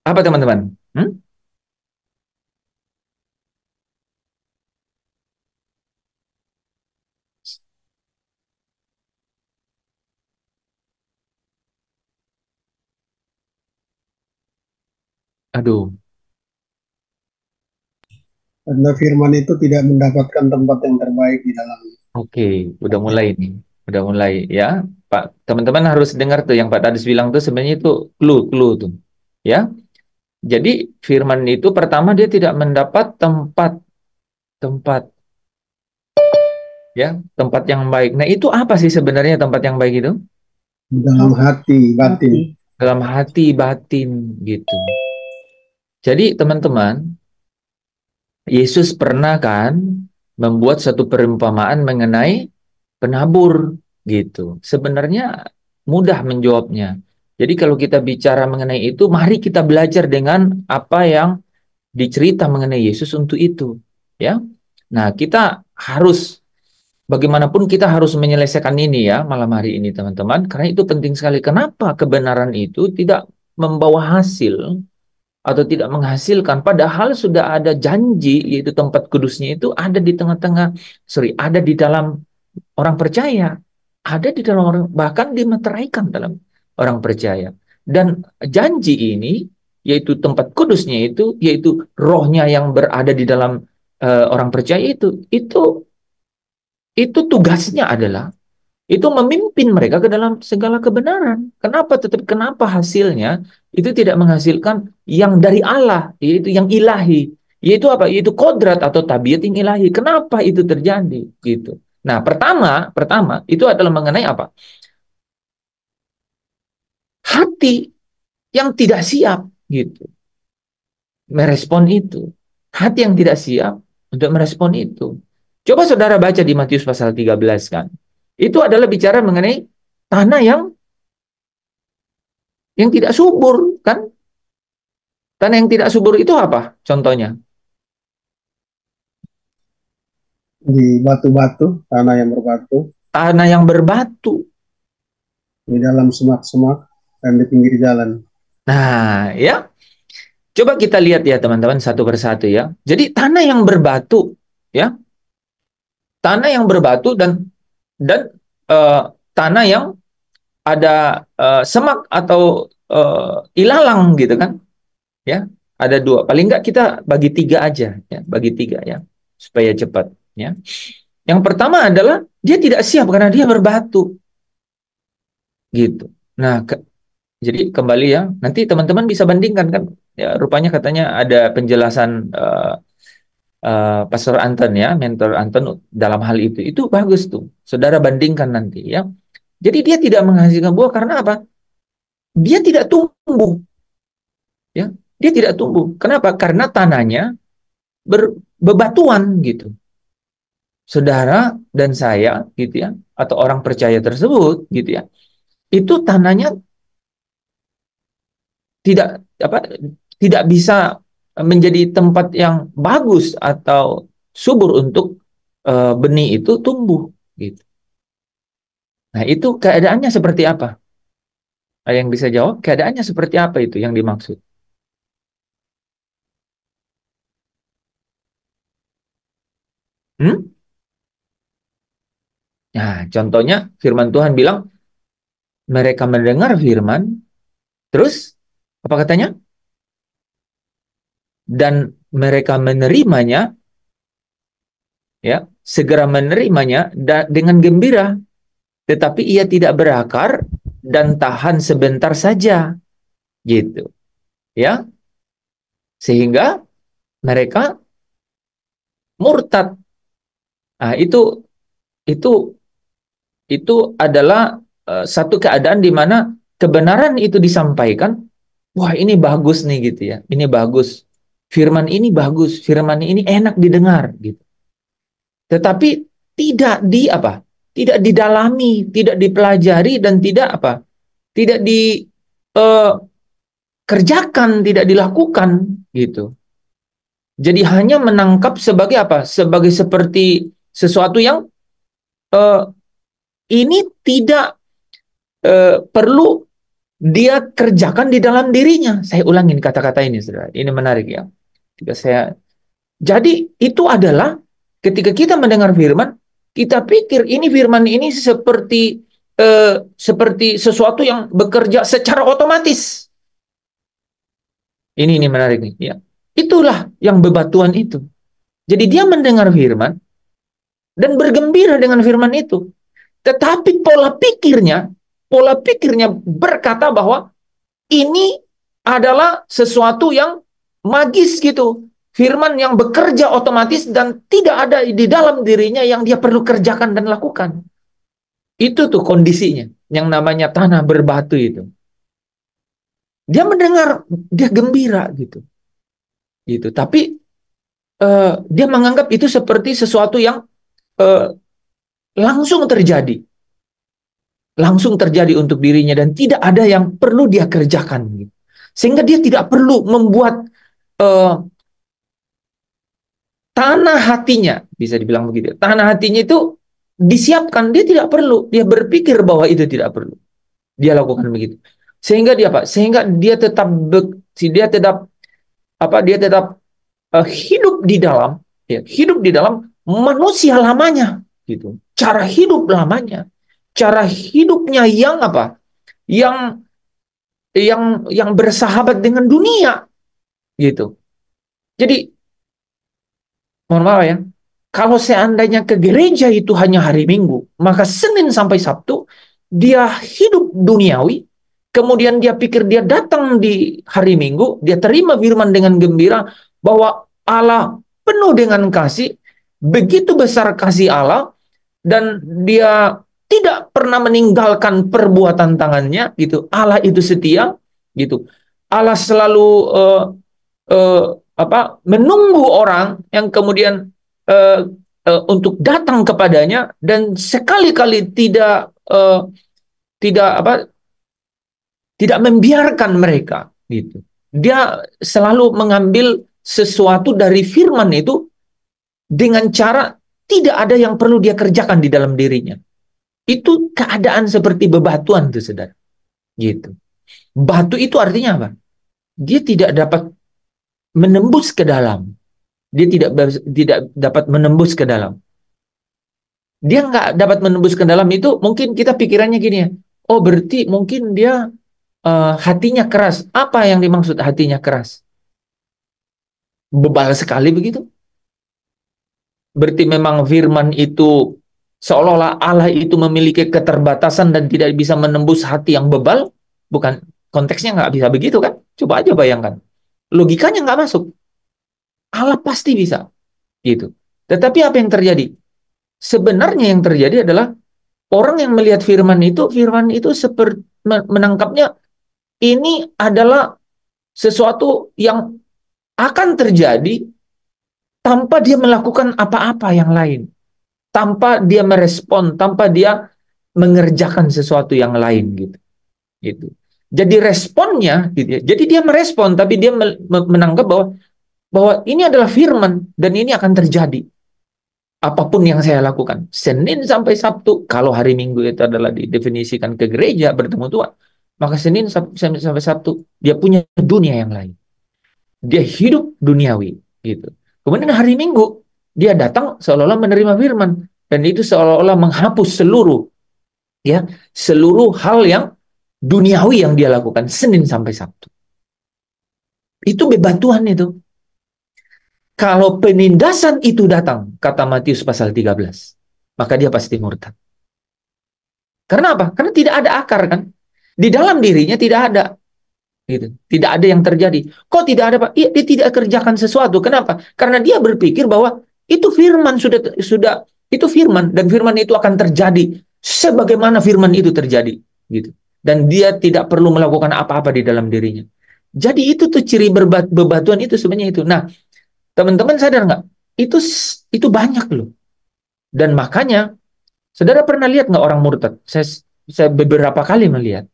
S1: Apa teman-teman? Aduh,
S7: Karena firman itu tidak mendapatkan tempat yang terbaik di dalamnya.
S1: oke, udah mulai nih. Udah mulai ya. Pak, teman-teman harus dengar tuh yang Pak Tadis bilang tuh sebenarnya itu clue tuh. Ya. Jadi firman itu pertama dia tidak mendapat tempat ya, tempat yang baik. Nah, itu apa sih sebenarnya tempat yang baik itu?
S7: Dalam hati, batin.
S1: Dalam hati batin gitu. Jadi teman-teman, Yesus pernah kan membuat satu perumpamaan mengenai penabur gitu. Sebenarnya mudah menjawabnya. Jadi kalau kita bicara mengenai itu, mari kita belajar dengan apa yang dicerita mengenai Yesus untuk itu, ya. Nah, kita harus bagaimanapun kita harus menyelesaikan ini ya malam hari ini teman-teman, karena itu penting sekali. Kenapa kebenaran itu tidak membawa hasil atau tidak menghasilkan, padahal sudah ada janji, yaitu tempat kudusnya itu ada di tengah-tengah, ada di dalam orang percaya, ada di dalam orang, bahkan dimeteraikan dalam orang percaya. Dan janji ini, yaitu tempat kudusnya itu, yaitu rohnya yang berada di dalam orang percaya itu tugasnya adalah itu memimpin mereka ke dalam segala kebenaran. Kenapa hasilnya itu tidak menghasilkan yang dari Allah, yaitu yang ilahi, yaitu apa? Yaitu kodrat atau tabiat yang ilahi. Kenapa itu terjadi? Gitu. Nah, pertama itu adalah mengenai apa? Hati yang tidak siap, gitu, merespon itu. Hati yang tidak siap untuk merespon itu. Coba saudara baca di Matius pasal 13 kan. Itu adalah bicara mengenai tanah yang tidak subur kan. Tanah yang tidak subur itu apa contohnya?
S7: Di batu-batu, tanah yang berbatu,
S1: Tanah yang berbatu.
S7: di dalam semak-semak, dan di pinggir jalan.
S1: Nah, ya. Coba kita lihat ya teman-teman satu persatu ya. Jadi tanah yang berbatu ya. Tanah yang berbatu dan tanah yang ada semak atau ilalang gitu kan. Ya, ada dua. Paling enggak kita bagi 3 aja ya, bagi 3 ya supaya cepat ya. Yang pertama adalah dia tidak siap karena dia berbatu. Gitu. Nah, jadi kembali ya, nanti teman-teman bisa bandingkan kan. Ya, rupanya katanya ada penjelasan Pastor Anton ya, mentor Anton dalam hal itu. Itu bagus tuh. Saudara bandingkan nanti ya. Jadi dia tidak menghasilkan buah karena apa? Dia tidak tumbuh. Ya, dia tidak tumbuh. Kenapa? Karena tanahnya bebatuan gitu. Saudara dan saya gitu ya, atau orang percaya tersebut gitu ya. Itu tanahnya tidak bisa menjadi tempat yang bagus atau subur untuk benih itu tumbuh gitu. Nah, itu keadaannya seperti apa? Ada yang bisa jawab? Keadaannya seperti apa itu yang dimaksud? Nah, contohnya firman Tuhan bilang mereka mendengar firman, terus apa katanya? Dan mereka menerimanya, ya, segera menerimanya dengan gembira, tetapi ia tidak berakar dan tahan sebentar saja, gitu. Ya, sehingga mereka murtad. Nah, itu itu adalah satu keadaan di mana kebenaran itu disampaikan, wah ini bagus nih gitu ya, ini bagus, firman ini bagus, firman ini enak didengar gitu. Tetapi tidak di apa? Tidak didalami, tidak dipelajari dan tidak apa? Tidak dikerjakan, tidak dilakukan gitu. Jadi hanya menangkap sebagai apa? Sebagai seperti sesuatu yang eh, ini tidak perlu dia kerjakan di dalam dirinya. Saya ulangin kata-kata ini, saudara. Ini menarik ya. Jadi itu adalah ketika kita mendengar firman, kita pikir ini firman ini seperti sesuatu yang bekerja secara otomatis. Ini menarik nih ya. Itulah yang bebatuan itu. Jadi dia mendengar firman dan bergembira dengan firman itu. Tetapi pola pikirnya berkata bahwa ini adalah sesuatu yang magis gitu. Firman yang bekerja otomatis dan tidak ada di dalam dirinya yang dia perlu kerjakan dan lakukan. Itu tuh kondisinya, yang namanya tanah berbatu itu. Dia mendengar, dia gembira gitu. Gitu. Tapi dia menganggap itu seperti sesuatu yang langsung terjadi. Langsung terjadi untuk dirinya dan tidak ada yang perlu dia kerjakan gitu. Sehingga dia tidak perlu membuat tanah hatinya, bisa dibilang begitu. Tanah hatinya itu disiapkan, dia tidak perlu. Dia berpikir bahwa itu tidak perlu. Dia lakukan begitu. Sehingga dia apa? Sehingga dia tetap hidup di dalam, ya, hidup di dalam manusia lamanya, gitu. Cara hidup lamanya, cara hidupnya yang apa? Yang bersahabat dengan dunia, gitu. Jadi mohon maaf ya, kalau seandainya ke gereja itu hanya hari Minggu, maka Senin sampai Sabtu dia hidup duniawi, kemudian dia pikir dia datang di hari Minggu, dia terima firman dengan gembira bahwa Allah penuh dengan kasih, begitu besar kasih Allah, dan dia tidak pernah meninggalkan perbuatan tangannya, gitu. Allah itu setia, gitu. Allah selalu menunggu orang yang kemudian untuk datang kepadanya dan sekali-kali tidak membiarkan mereka, gitu. Dia selalu mengambil sesuatu dari firman itu dengan cara tidak ada yang perlu dia kerjakan di dalam dirinya. Itu keadaan seperti bebatuan tuh, saudara. Gitu. Batu itu artinya apa? Dia tidak dapat menembus ke dalam. Dia tidak dapat menembus ke dalam. Dia nggak dapat menembus ke dalam itu, mungkin kita pikirannya gini ya, oh berarti mungkin dia hatinya keras. Apa yang dimaksud hatinya keras? Bebal sekali begitu? Berarti memang firman itu seolah-olah Allah itu memiliki keterbatasan dan tidak bisa menembus hati yang bebal? Bukan, konteksnya nggak bisa begitu kan? Coba aja bayangkan. Logikanya nggak masuk. Allah pasti bisa. Gitu. Tetapi apa yang terjadi? Sebenarnya yang terjadi adalah orang yang melihat firman itu seperti menangkapnya ini adalah sesuatu yang akan terjadi tanpa dia melakukan apa-apa yang lain, tanpa dia merespon, tanpa dia mengerjakan sesuatu yang lain gitu. Gitu. Jadi responnya, gitu ya. Jadi dia merespon, tapi dia menanggap bahwa ini adalah firman dan ini akan terjadi. Apapun yang saya lakukan, Senin sampai Sabtu, kalau hari Minggu itu adalah didefinisikan ke gereja bertemu Tuhan, maka Senin sampai Sabtu dia punya dunia yang lain. Dia hidup duniawi, gitu. Kemudian hari Minggu dia datang seolah-olah menerima firman dan itu seolah-olah menghapus seluruh hal yang duniawi yang dia lakukan Senin sampai Sabtu. Itu bebatuan itu. Kalau penindasan itu datang, kata Matius pasal 13, maka dia pasti murtad. Karena apa? Karena tidak ada akar kan. Di dalam dirinya tidak ada. Gitu. Tidak ada yang terjadi. Kok tidak ada, Pak? Iya, dia tidak kerjakan sesuatu. Kenapa? Karena dia berpikir bahwa itu firman sudah itu firman, dan firman itu akan terjadi sebagaimana firman itu terjadi, gitu. Dan dia tidak perlu melakukan apa-apa di dalam dirinya. Jadi itu tuh ciri bebatuan itu sebenarnya itu. Nah, teman-teman sadar nggak? Itu banyak loh. Dan makanya, saudara pernah lihat nggak orang murtad? Saya beberapa kali melihat.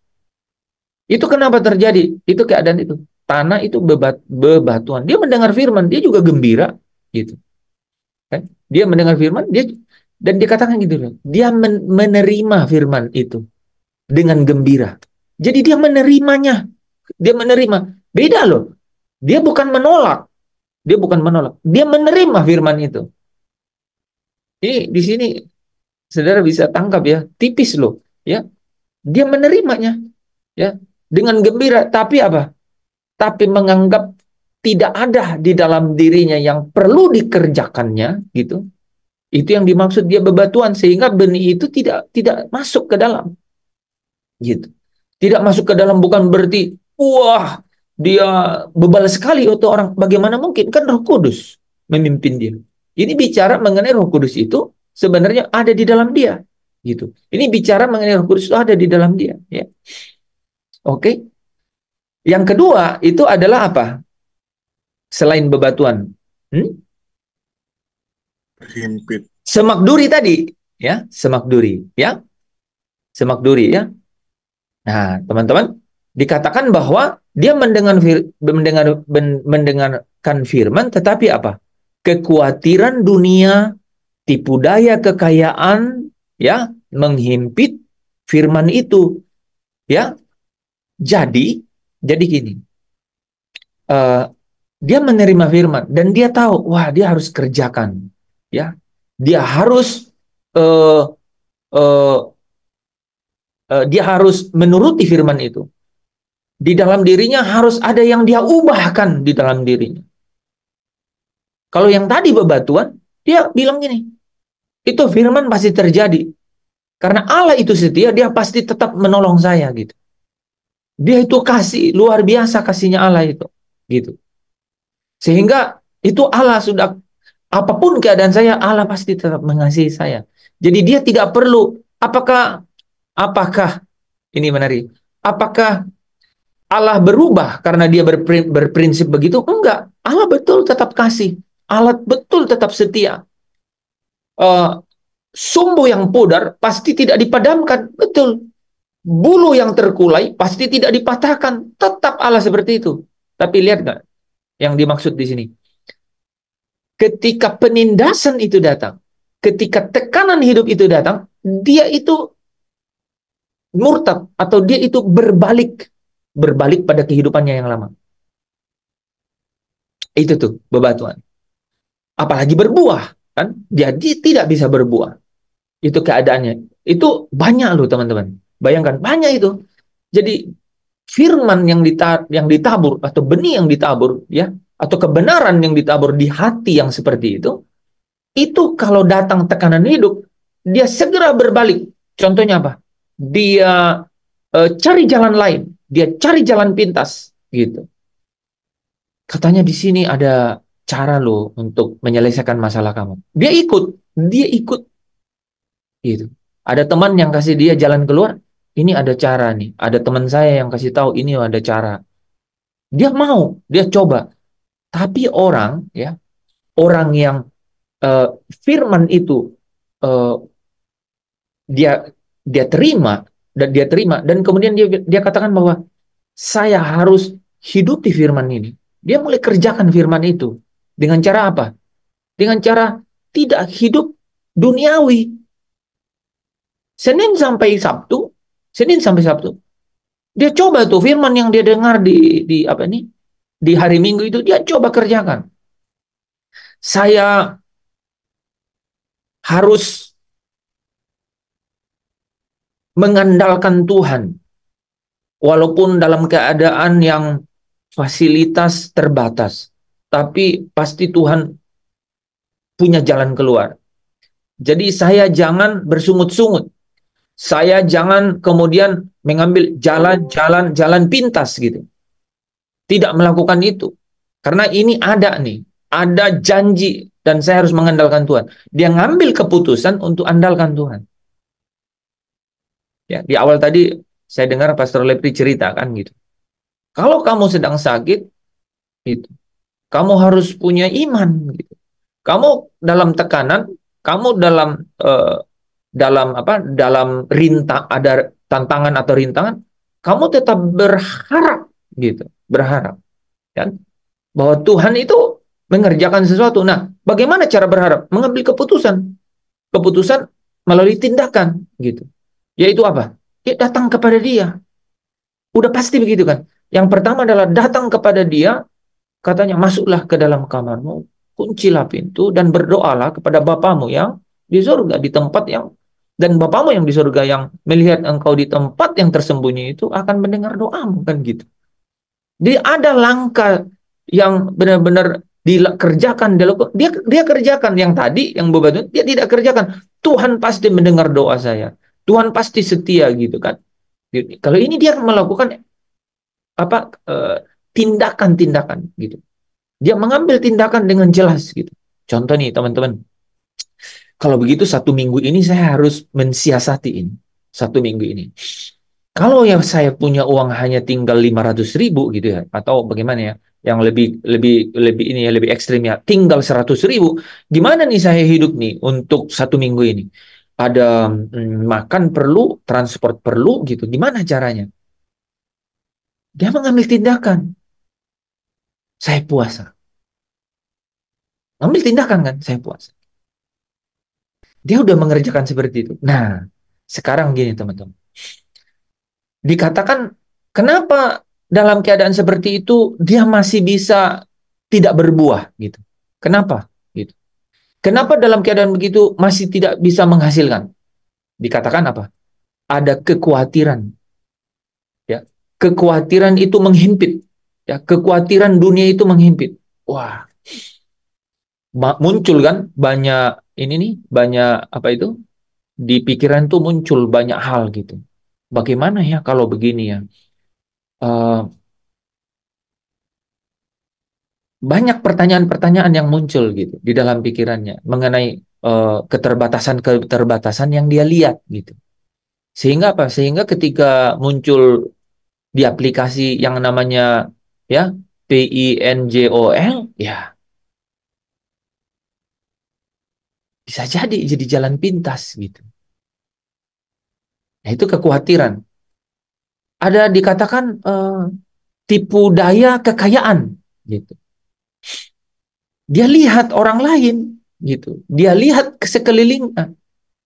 S1: Itu kenapa terjadi? Itu keadaan itu. Tanah itu bebatuan. Dia mendengar firman, dia juga gembira, gitu. Kan? Dia mendengar firman, dan dia katakan gitu loh. Dia menerima firman itu dengan gembira. Jadi dia menerimanya. Dia menerima. Beda loh. Dia bukan menolak. Dia bukan menolak. Dia menerima firman itu. Ini di sini saudara bisa tangkap ya, tipis loh, ya. Dia menerimanya, ya, dengan gembira, tapi apa? Tapi menganggap tidak ada di dalam dirinya yang perlu dikerjakannya, gitu. Itu yang dimaksud dia bebatuan, sehingga benih itu tidak masuk ke dalam, gitu. Tidak masuk ke dalam bukan berarti wah, dia bebal sekali untuk orang. Bagaimana mungkin? Kan Roh Kudus memimpin dia. Ini bicara mengenai Roh Kudus itu sebenarnya ada di dalam dia, gitu. Ini bicara mengenai Roh Kudus itu ada di dalam dia, ya. Oke. Yang kedua itu adalah apa? Selain bebatuan,
S4: Berhimpit.
S1: semak duri tadi, ya, semak duri, ya, semak duri, ya. Nah, teman-teman, dikatakan bahwa dia mendengarkan firman, tetapi apa? Kekhawatiran dunia, tipu daya kekayaan, ya, menghimpit firman itu, ya. Jadi gini, dia menerima firman dan dia tahu, wah, dia harus kerjakan, ya. Dia harus dia harus menuruti firman itu. Di dalam dirinya harus ada yang dia ubahkan di dalam dirinya. Kalau yang tadi bebatuan, dia bilang gini, itu firman pasti terjadi. Karena Allah itu setia, dia pasti tetap menolong saya, gitu. Dia itu kasih, luar biasa kasihnya Allah itu, gitu. Sehingga itu Allah sudah, apapun keadaan saya, Allah pasti tetap mengasihi saya. Jadi dia tidak perlu, apakah ini menarik, apakah Allah berubah karena dia berprinsip begitu? Enggak. Allah betul tetap kasih. Allah betul tetap setia. Sumbu yang pudar pasti tidak dipadamkan. Betul. Bulu yang terkulai pasti tidak dipatahkan. Tetap Allah seperti itu. Tapi lihat nggak yang dimaksud di sini? Ketika penindasan itu datang, ketika tekanan hidup itu datang, dia itu murtad atau dia itu berbalik pada kehidupannya yang lama. Itu tuh bebatuan. Apalagi berbuah, kan? Jadi tidak bisa berbuah. Itu keadaannya. Itu banyak loh, teman-teman. Bayangkan, banyak itu. Jadi firman yang ditabur atau benih yang ditabur, ya, atau kebenaran yang ditabur di hati yang seperti itu kalau datang tekanan hidup, dia segera berbalik. Contohnya apa? Dia cari jalan lain, dia cari jalan pintas, gitu. Katanya di sini ada cara loh untuk menyelesaikan masalah kamu. Dia ikut, gitu. Ada teman yang kasih dia jalan keluar, ini ada cara nih. Ada teman saya yang kasih tahu ini ada cara. Dia mau, dia coba. Tapi orang yang firman itu dia terima dan kemudian dia katakan bahwa saya harus hidupi firman ini. Dia mulai kerjakan firman itu dengan cara apa? Dengan cara tidak hidup duniawi. Senin sampai Sabtu, dia coba tuh firman yang dia dengar di hari Minggu itu dia coba kerjakan. Saya harus mengandalkan Tuhan walaupun dalam keadaan yang fasilitas terbatas, tapi pasti Tuhan punya jalan keluar. Jadi saya jangan bersungut-sungut. Saya jangan kemudian mengambil jalan pintas gitu. Tidak melakukan itu. Karena ini ada nih, ada janji dan saya harus mengandalkan Tuhan. Dia ngambil keputusan untuk andalkan Tuhan. Ya, di awal tadi saya dengar Pastor Lepri cerita kan gitu. Kalau kamu sedang sakit, gitu, kamu harus punya iman gitu. Kamu dalam tekanan, kamu dalam ada tantangan atau rintangan, kamu tetap berharap gitu, berharap kan bahwa Tuhan itu mengerjakan sesuatu. Nah, bagaimana cara berharap? Mengambil keputusan melalui tindakan gitu. Yaitu apa? Ya, datang kepada Dia. Udah pasti begitu kan? Yang pertama adalah datang kepada Dia, katanya masuklah ke dalam kamarmu, kuncilah pintu dan berdoalah kepada Bapamu yang di surga, di tempat yang, dan Bapamu yang di surga yang melihat engkau di tempat yang tersembunyi itu akan mendengar doamu kan gitu. Jadi ada langkah yang benar-benar dikerjakan, dia kerjakan yang tadi yang beban dia tidak kerjakan. Tuhan pasti mendengar doa saya. Tuhan pasti setia gitu kan. Kalau ini dia melakukan tindakan-tindakan gitu. Dia mengambil tindakan dengan jelas gitu. Contoh nih teman-teman, kalau begitu 1 minggu ini saya harus mensiasati ini. 1 minggu ini. Kalau yang saya punya uang hanya tinggal 500.000 gitu ya, atau bagaimana ya, yang lebih ekstrim ya, tinggal 100.000. Gimana nih saya hidup nih untuk 1 minggu ini? Ada makan perlu, transport perlu gitu. Gimana caranya? Dia mengambil tindakan. Saya puasa. Ambil tindakan kan, saya puasa. Dia udah mengerjakan seperti itu. Nah, sekarang gini teman-teman. Dikatakan, kenapa dalam keadaan seperti itu dia masih bisa tidak berbuah gitu? Kenapa? Gitu. Kenapa dalam keadaan begitu masih tidak bisa menghasilkan? Dikatakan apa? Ada kekhawatiran. Ya, kekhawatiran itu menghimpit. Ya, kekhawatiran dunia itu menghimpit. Wah, muncul kan banyak ini nih, banyak apa itu? Di pikiran tuh muncul banyak hal gitu. Bagaimana ya kalau begini ya? Banyak pertanyaan-pertanyaan yang muncul gitu di dalam pikirannya mengenai keterbatasan-keterbatasan yang dia lihat gitu. Sehingga apa? Sehingga ketika muncul di aplikasi yang namanya ya PINJOL, ya bisa jadi jalan pintas gitu. Nah, itu kekhawatiran. Ada dikatakan tipu daya kekayaan gitu. Dia lihat orang lain gitu. Dia lihat ke sekelilingnya.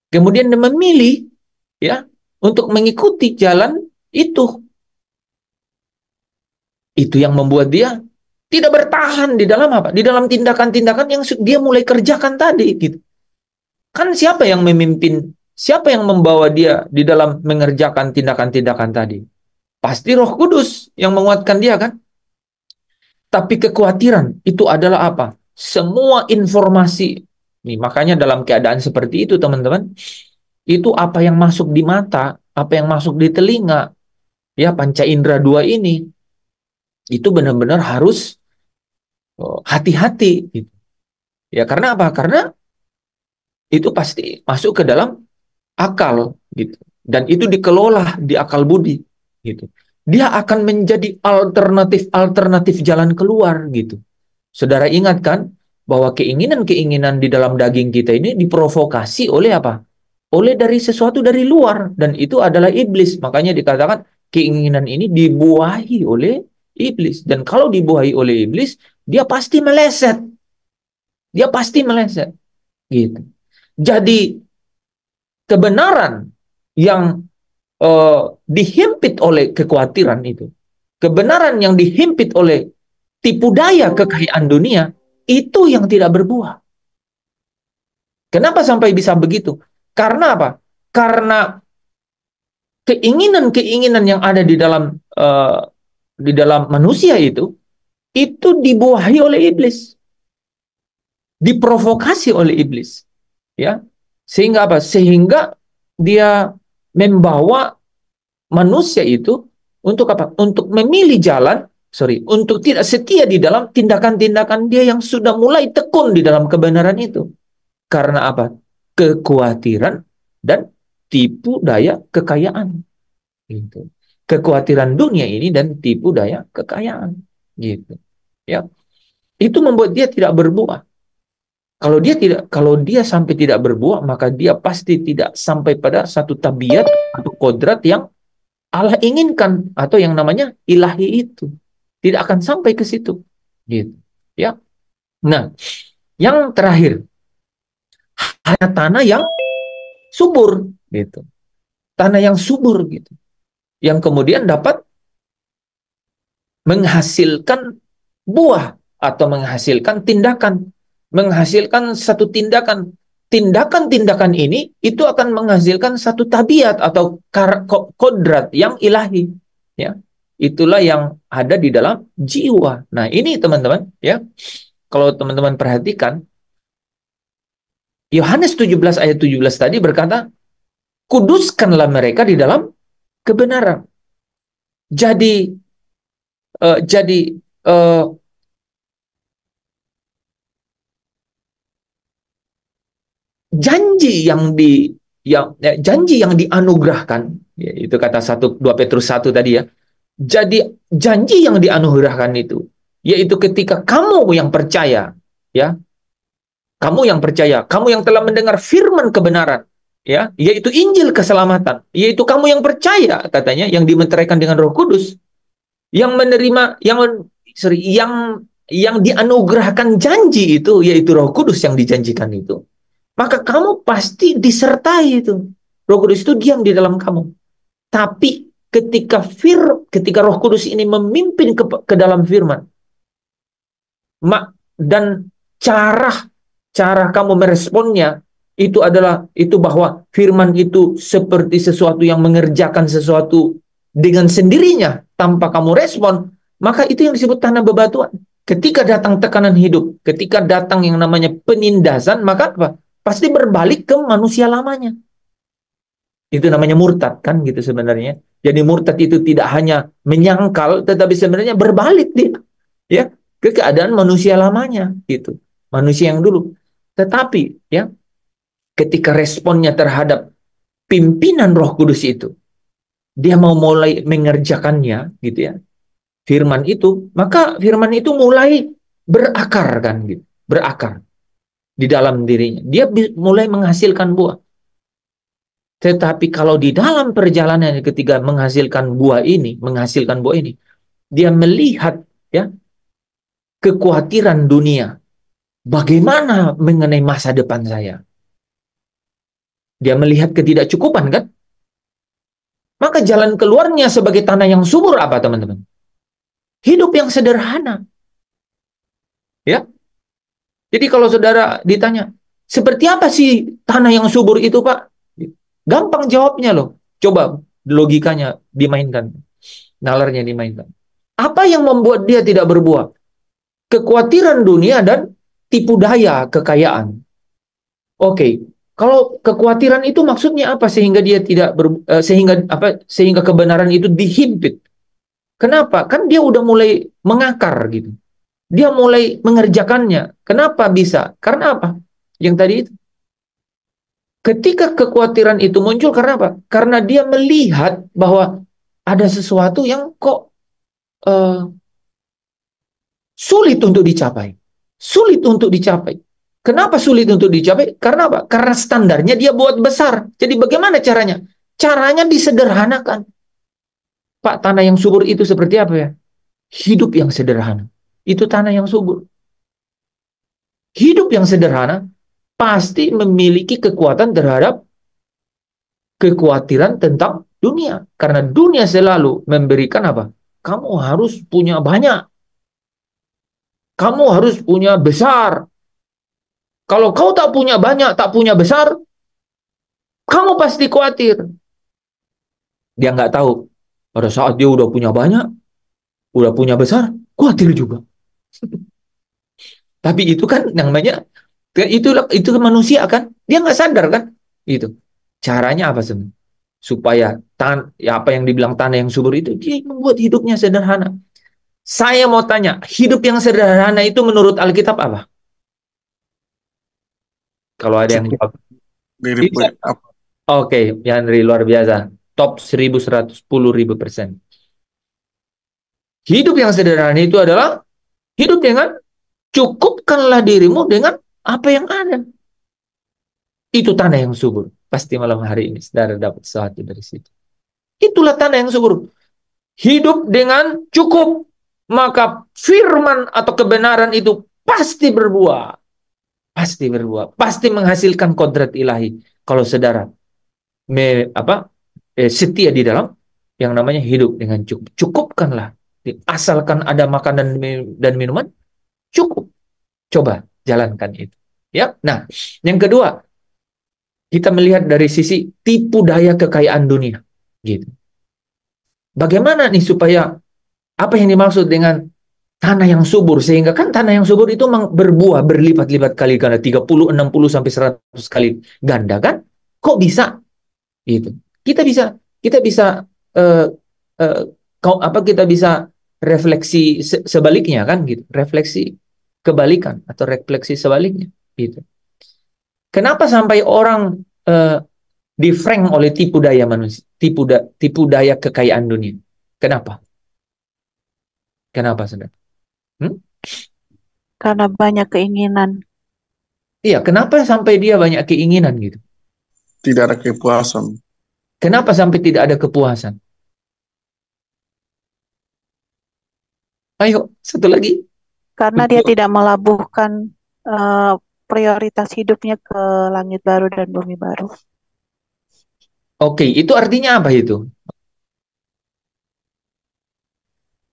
S1: Kemudian dia memilih ya untuk mengikuti jalan itu. Itu yang membuat dia tidak bertahan di dalam apa? Di dalam tindakan-tindakan yang dia mulai kerjakan tadi gitu. Kan siapa yang memimpin? Siapa yang membawa dia di dalam mengerjakan tindakan-tindakan tadi? Pasti Roh Kudus yang menguatkan dia kan? Tapi kekhawatiran itu adalah apa? Semua informasi. Nih, makanya dalam keadaan seperti itu teman-teman, itu apa yang masuk di mata, apa yang masuk di telinga, ya panca indera 2 ini, itu benar-benar harus hati-hati gitu. Ya karena apa? Karena itu pasti masuk ke dalam akal gitu. Dan itu dikelola di akal budi gitu. Dia akan menjadi alternatif jalan keluar gitu. Saudara ingat kan bahwa keinginan-keinginan di dalam daging kita ini diprovokasi oleh apa? Oleh dari sesuatu dari luar, dan itu adalah iblis. Makanya dikatakan keinginan ini dibuahi oleh iblis, dan kalau dibuahi oleh iblis dia pasti meleset. Dia pasti meleset gitu. Jadi kebenaran yang dihimpit oleh kekhawatiran itu, kebenaran yang dihimpit oleh tipu daya kekayaan dunia, itu yang tidak berbuah. Kenapa sampai bisa begitu? Karena apa? Karena keinginan-keinginan yang ada di dalam manusia itu dibuahi oleh iblis, diprovokasi oleh iblis, ya. Sehingga apa? Sehingga dia membawa manusia itu untuk apa? Untuk memilih jalan, untuk tidak setia di dalam tindakan-tindakan dia yang sudah mulai tekun di dalam kebenaran itu. Karena apa? Kekhawatiran dan tipu daya kekayaan. Gitu. Kekhawatiran dunia ini dan tipu daya kekayaan. Gitu. Ya. Itu membuat dia tidak berbuah. Kalau dia sampai tidak berbuah, maka dia pasti tidak sampai pada satu tabiat atau kodrat yang Allah inginkan atau yang namanya ilahi itu. Tidak akan sampai ke situ. Gitu. Ya. Nah, yang terakhir, hanya tanah yang subur gitu. Tanah yang subur gitu. Yang kemudian dapat menghasilkan buah atau menghasilkan tindakan, menghasilkan satu tindakan. Tindakan-tindakan ini itu akan menghasilkan satu tabiat atau kodrat yang ilahi, ya. Itulah yang ada di dalam jiwa. Nah, ini teman-teman, ya. Kalau teman-teman perhatikan, Yohanes 17 ayat 17 tadi berkata, kuduskanlah mereka di dalam kebenaran. Jadi janji yang dianugerahkan, ya, itu kata 2 Petrus 1 tadi ya. Jadi janji yang dianugerahkan itu, yaitu ketika kamu yang percaya, ya, kamu yang telah mendengar firman kebenaran, ya, yaitu Injil keselamatan, yaitu kamu yang percaya, katanya, yang dimeteraikan dengan Roh Kudus, yang menerima, yang dianugerahkan janji itu, yaitu Roh Kudus yang dijanjikan itu, maka kamu pasti disertai itu. Roh Kudus itu diam di dalam kamu. Tapi ketika Roh Kudus ini memimpin ke dalam firman, dan cara kamu meresponnya itu adalah bahwa firman itu seperti sesuatu yang mengerjakan sesuatu dengan sendirinya tanpa kamu respon, maka itu yang disebut tanah bebatuan. Ketika datang tekanan hidup, ketika datang yang namanya penindasan, maka apa? Pasti berbalik ke manusia lamanya. Itu namanya murtad kan gitu sebenarnya. Jadi murtad itu tidak hanya menyangkal, tetapi sebenarnya berbalik dia, ya, ke keadaan manusia lamanya gitu. Manusia yang dulu. Tetapi ya, ketika responnya terhadap pimpinan Roh Kudus itu, dia mau mulai mengerjakannya gitu ya. Firman itu, maka firman itu mulai berakar kan gitu. Berakar di dalam dirinya. Dia mulai menghasilkan buah. Tetapi kalau di dalam perjalanan ketika menghasilkan buah ini, dia melihat ya kekhawatiran dunia. Bagaimana mengenai masa depan saya? Dia melihat ketidakcukupan kan? Maka jalan keluarnya sebagai tanah yang subur apa teman-teman? Hidup yang sederhana. Ya. Jadi kalau saudara ditanya, seperti apa sih tanah yang subur itu, Pak? Gampang jawabnya loh. Coba logikanya dimainkan. Nalarnya dimainkan. Apa yang membuat dia tidak berbuah? Kekhawatiran dunia dan tipu daya kekayaan. Oke. Kalau kekhawatiran itu maksudnya apa sehingga dia tidak sehingga kebenaran itu dihimpit? Kenapa? Kan dia udah mulai mengakar gitu. Dia mulai mengerjakannya. Kenapa bisa? Karena apa? Yang tadi itu. Ketika kekhawatiran itu muncul karena apa? Karena dia melihat bahwa ada sesuatu yang kok sulit untuk dicapai. Sulit untuk dicapai. Kenapa sulit untuk dicapai? Karena apa? Karena standarnya dia buat besar. Jadi bagaimana caranya? Caranya disederhanakan. Pak, tanah yang subur itu seperti apa ya? Hidup yang sederhana. Itu tanah yang subur. Hidup yang sederhana pasti memiliki kekuatan terhadap kekhawatiran tentang dunia. Karena dunia selalu memberikan apa? Kamu harus punya banyak. Kamu harus punya besar. Kalau kau tak punya banyak, tak punya besar, kamu pasti khawatir. Dia nggak tahu. Pada saat dia udah punya banyak, udah punya besar, khawatir juga. Tapi itu kan namanya itu manusia kan, dia nggak sadar kan, itu caranya apa sebenarnya? supaya apa yang dibilang tanah yang subur itu, dia membuat hidupnya sederhana. Saya mau tanya, hidup yang sederhana itu menurut Alkitab apa? Kalau ada yang
S4: Cukup
S1: jawab.
S4: dari
S1: Bisa.
S4: apa?
S1: Oke, Yandri luar biasa. Top 1110.000%. Hidup yang sederhana itu adalah hidup dengan cukupkanlah dirimu dengan apa yang ada. Itu tanah yang subur. Pasti malam hari ini saudara dapat sesuatu dari situ. Itulah tanah yang subur. Hidup dengan cukup. Maka firman atau kebenaran itu pasti berbuah. Pasti berbuah. Pasti menghasilkan kodrat ilahi. Kalau saudara setia di dalam yang namanya hidup dengan cukup. Cukupkanlah. Asalkan ada makanan dan minuman, cukup. Coba jalankan itu. Ya. Nah, yang kedua, kita melihat dari sisi tipu daya kekayaan dunia. Gitu. Bagaimana nih supaya apa yang dimaksud dengan tanah yang subur, sehingga kan tanah yang subur itu berbuah berlipat-lipat kali ganda, 30, 60 sampai 100 kali ganda kan? Kok bisa? Gitu. Kita bisa kita bisa refleksi sebaliknya kan gitu. Refleksi kebalikan atau refleksi sebaliknya gitu. Kenapa sampai orang difrank oleh tipu daya manusia, tipu daya kekayaan dunia? Kenapa? Kenapa, saudara?
S6: Karena banyak keinginan.
S1: Iya, kenapa sampai dia banyak keinginan gitu?
S4: Tidak ada kepuasan.
S1: Kenapa sampai tidak ada kepuasan? Ayo, satu lagi.
S6: Karena dia tidak melabuhkan prioritas hidupnya ke langit baru dan bumi baru.
S1: Oke, itu artinya apa itu?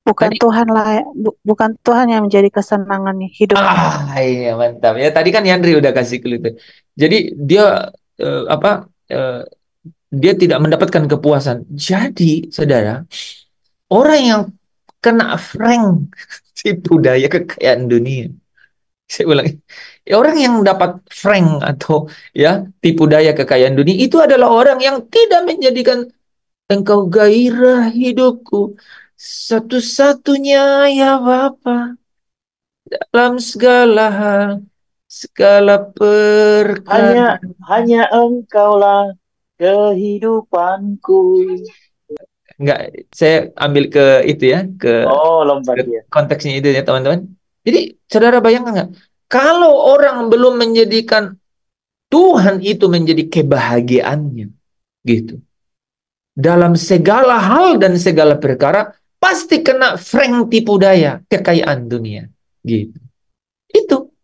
S6: Bukan Tuhan yang menjadi kesenangan hidupnya.
S1: Iya mantap ya. Tadi kan Yandri udah kasih clue itu. Jadi dia dia tidak mendapatkan kepuasan. Jadi, saudara, orang yang kena frank tipu daya kekayaan dunia. Saya ulang, orang yang dapat frank atau ya tipu daya kekayaan dunia itu adalah orang yang tidak menjadikan engkau gairah hidupku, satu-satunya ya Bapa, dalam segala hal, segala perkara.
S10: Hanya engkaulah kehidupanku.
S1: Enggak, saya ambil ke itu ya, ke
S10: lompat ya.
S1: konteksnya itu ya teman-teman. Jadi saudara bayangkan nggak, kalau orang belum menjadikan Tuhan itu menjadi kebahagiaannya, gitu. Dalam segala hal dan segala perkara pasti kena frank tipu daya kekayaan dunia, gitu. Itu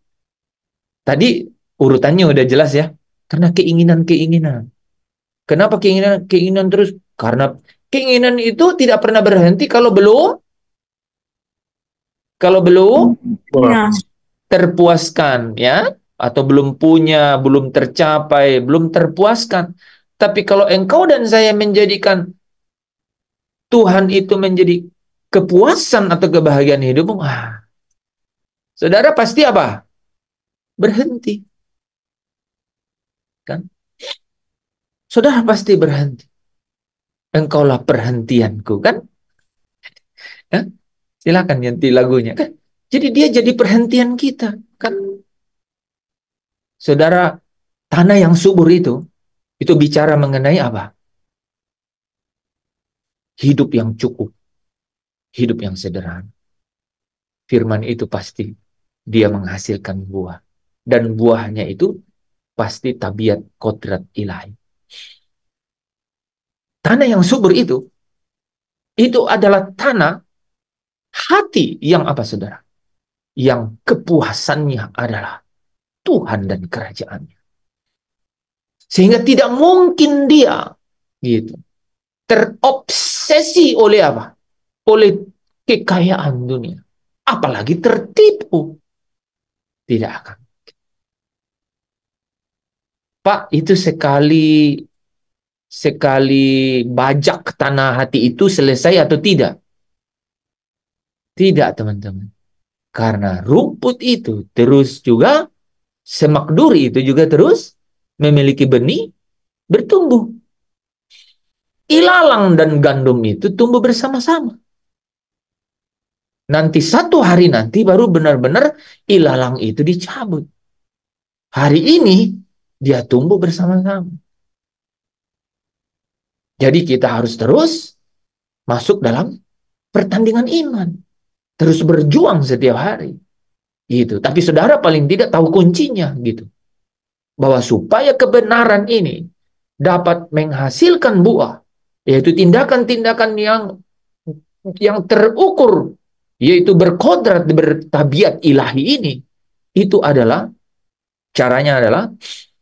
S1: tadi urutannya udah jelas ya, karena keinginan-keinginan. Kenapa keinginan terus? Karena keinginan itu tidak pernah berhenti kalau belum terpuaskan ya, atau belum punya, belum tercapai, belum terpuaskan. Tapi kalau engkau dan saya menjadikan Tuhan itu menjadi kepuasan atau kebahagiaan hidupmu, saudara pasti apa? Berhenti. Kan? Saudara pasti berhenti. Engkaulah perhentianku, kan? Ya? Silakan ganti lagunya, kan? Jadi dia jadi perhentian kita, kan? Saudara, tanah yang subur itu bicara mengenai apa? Hidup yang cukup, hidup yang sederhana. Firman itu pasti dia menghasilkan buah. Dan buahnya itu pasti tabiat kodrat ilahi. Tanah yang subur itu adalah tanah hati yang apa, saudara? Yang kepuasannya adalah Tuhan dan kerajaannya. Sehingga tidak mungkin dia gitu terobsesi oleh apa? Oleh kekayaan dunia. Apalagi tertipu. Tidak akan. Pak, itu sekali bajak tanah hati itu selesai atau tidak? Tidak, teman-teman. Karena rumput itu terus juga, semak duri itu juga terus memiliki benih, bertumbuh. ilalang dan gandum itu tumbuh bersama-sama. Nanti satu hari nanti baru benar-benar ilalang itu dicabut. Hari ini dia tumbuh bersama-sama. Jadi kita harus terus masuk dalam pertandingan iman. Terus berjuang setiap hari. Gitu. Tapi saudara paling tidak tahu kuncinya gitu. Bahwa supaya kebenaran ini dapat menghasilkan buah, yaitu tindakan-tindakan yang terukur, yaitu berkodrat, bertabiat ilahi ini, itu adalah caranya adalah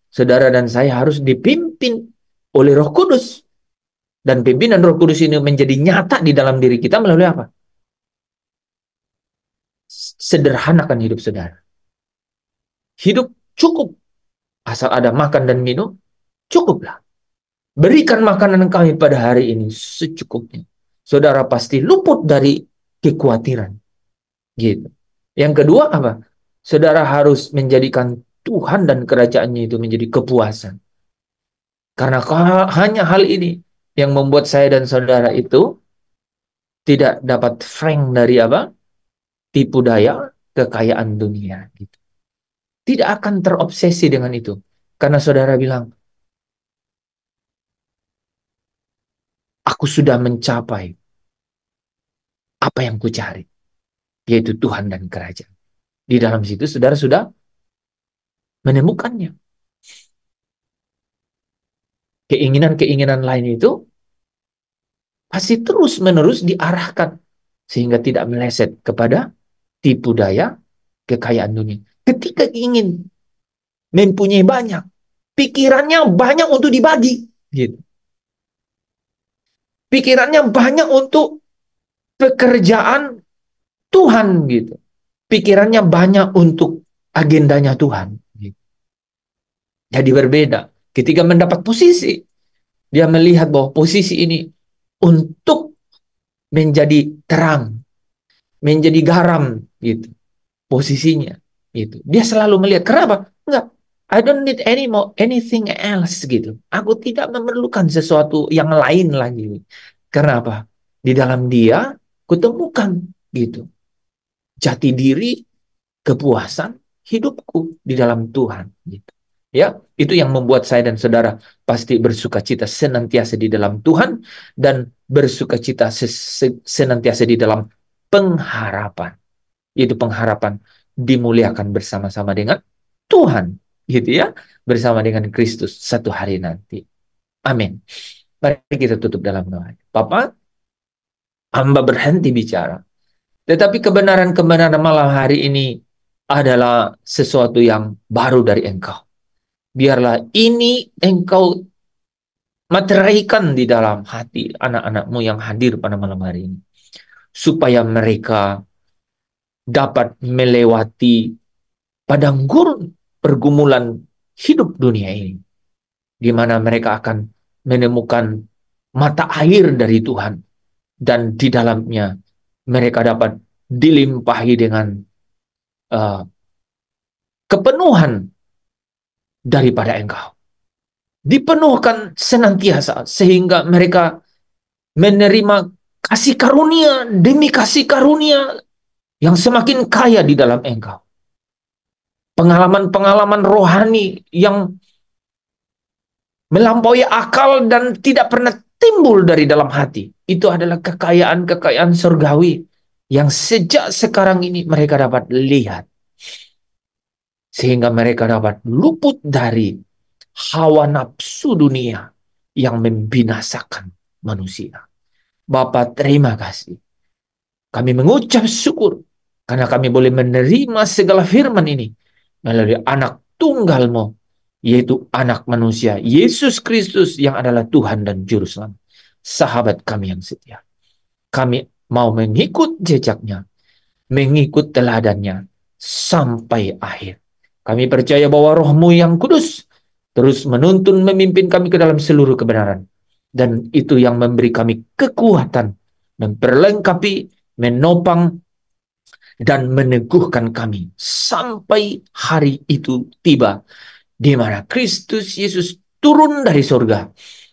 S1: saudara dan saya harus dipimpin oleh Roh Kudus. Dan pimpinan Roh Kudus ini menjadi nyata di dalam diri kita melalui apa? Sederhanakan hidup saudara. Hidup cukup. Asal ada makan dan minum, cukuplah. Berikan makanan kami pada hari ini secukupnya. Saudara pasti luput dari kekhawatiran. Gitu. Yang kedua apa? Saudara harus menjadikan Tuhan dan kerajaannya itu menjadi kepuasan. Karena hanya hal ini yang membuat saya dan saudara itu tidak dapat frank dari apa? Tipu daya kekayaan dunia. Gitu. Tidak akan terobsesi dengan itu. Karena saudara bilang, aku sudah mencapai apa yang kucari, yaitu Tuhan dan kerajaan. Di dalam situ saudara sudah menemukannya. Keinginan-keinginan lain itu pasti terus-menerus diarahkan sehingga tidak meleset kepada tipu daya kekayaan dunia. Ketika ingin mempunyai banyak, pikirannya banyak untuk dibagi, gitu. Pikirannya banyak untuk pekerjaan Tuhan, gitu. Pikirannya banyak untuk agendanya Tuhan. Gitu. Jadi berbeda. Ketika mendapat posisi, dia melihat bahwa posisi ini untuk menjadi terang, menjadi garam, gitu. Posisinya, gitu. Dia selalu melihat. Kenapa? Enggak. I don't need anything else, gitu. Aku tidak memerlukan sesuatu yang lain lagi. Karena apa? Di dalam dia, kutemukan, gitu. Jati diri, kepuasan hidupku di dalam Tuhan, gitu. Ya, itu yang membuat saya dan saudara pasti bersukacita senantiasa di dalam Tuhan dan bersukacita senantiasa di dalam pengharapan. Yaitu pengharapan dimuliakan bersama-sama dengan Tuhan, gitu ya, bersama dengan Kristus satu hari nanti. Amin. Mari kita tutup dalam doa. Bapa, hamba berhenti bicara. Tetapi kebenaran-kebenaran malam hari ini adalah sesuatu yang baru dari Engkau. Biarlah ini Engkau materaikan di dalam hati anak-anak-Mu yang hadir pada malam hari ini. Supaya mereka dapat melewati padang gurun pergumulan hidup dunia ini. Di mana mereka akan menemukan mata air dari Tuhan. Dan di dalamnya mereka dapat dilimpahi dengan kepenuhan daripada Engkau. Dipenuhkan senantiasa sehingga mereka menerima kasih karunia demi kasih karunia yang semakin kaya di dalam Engkau. Pengalaman-pengalaman rohani yang melampaui akal dan tidak pernah timbul dari dalam hati. Itu adalah kekayaan-kekayaan surgawi yang sejak sekarang ini mereka dapat lihat. Sehingga mereka dapat luput dari hawa nafsu dunia yang membinasakan manusia. Bapa, terima kasih. Kami mengucap syukur karena kami boleh menerima segala firman ini melalui anak tunggal-Mu, yaitu anak manusia, Yesus Kristus yang adalah Tuhan dan Juru Selamat. Sahabat kami yang setia. Kami mau mengikut jejaknya, mengikut teladannya sampai akhir. Kami percaya bahwa Roh-Mu yang kudus terus menuntun, memimpin kami ke dalam seluruh kebenaran. Dan itu yang memberi kami kekuatan, memperlengkapi, menopang, dan meneguhkan kami sampai hari itu tiba, di mana Kristus Yesus turun dari surga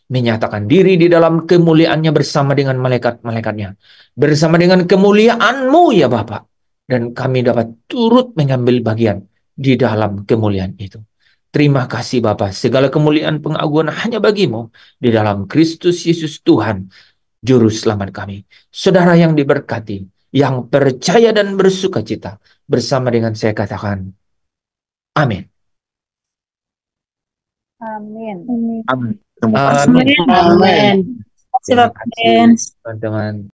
S1: menyatakan diri di dalam kemuliaannya bersama dengan malaikat-malaikatnya, bersama dengan kemuliaan-Mu ya Bapa, dan kami dapat turut mengambil bagian di dalam kemuliaan itu. Terima kasih Bapa, segala kemuliaan pengagungan hanya bagi-Mu di dalam Kristus Yesus Tuhan, Juru Selamat kami. Saudara yang diberkati, yang percaya dan bersuka cita, bersama dengan saya katakan, amin.
S6: Amin.
S9: Amin.
S2: Amin. Terima kasih.
S1: Amin.
S6: Amin.
S1: Terima kasih teman-teman.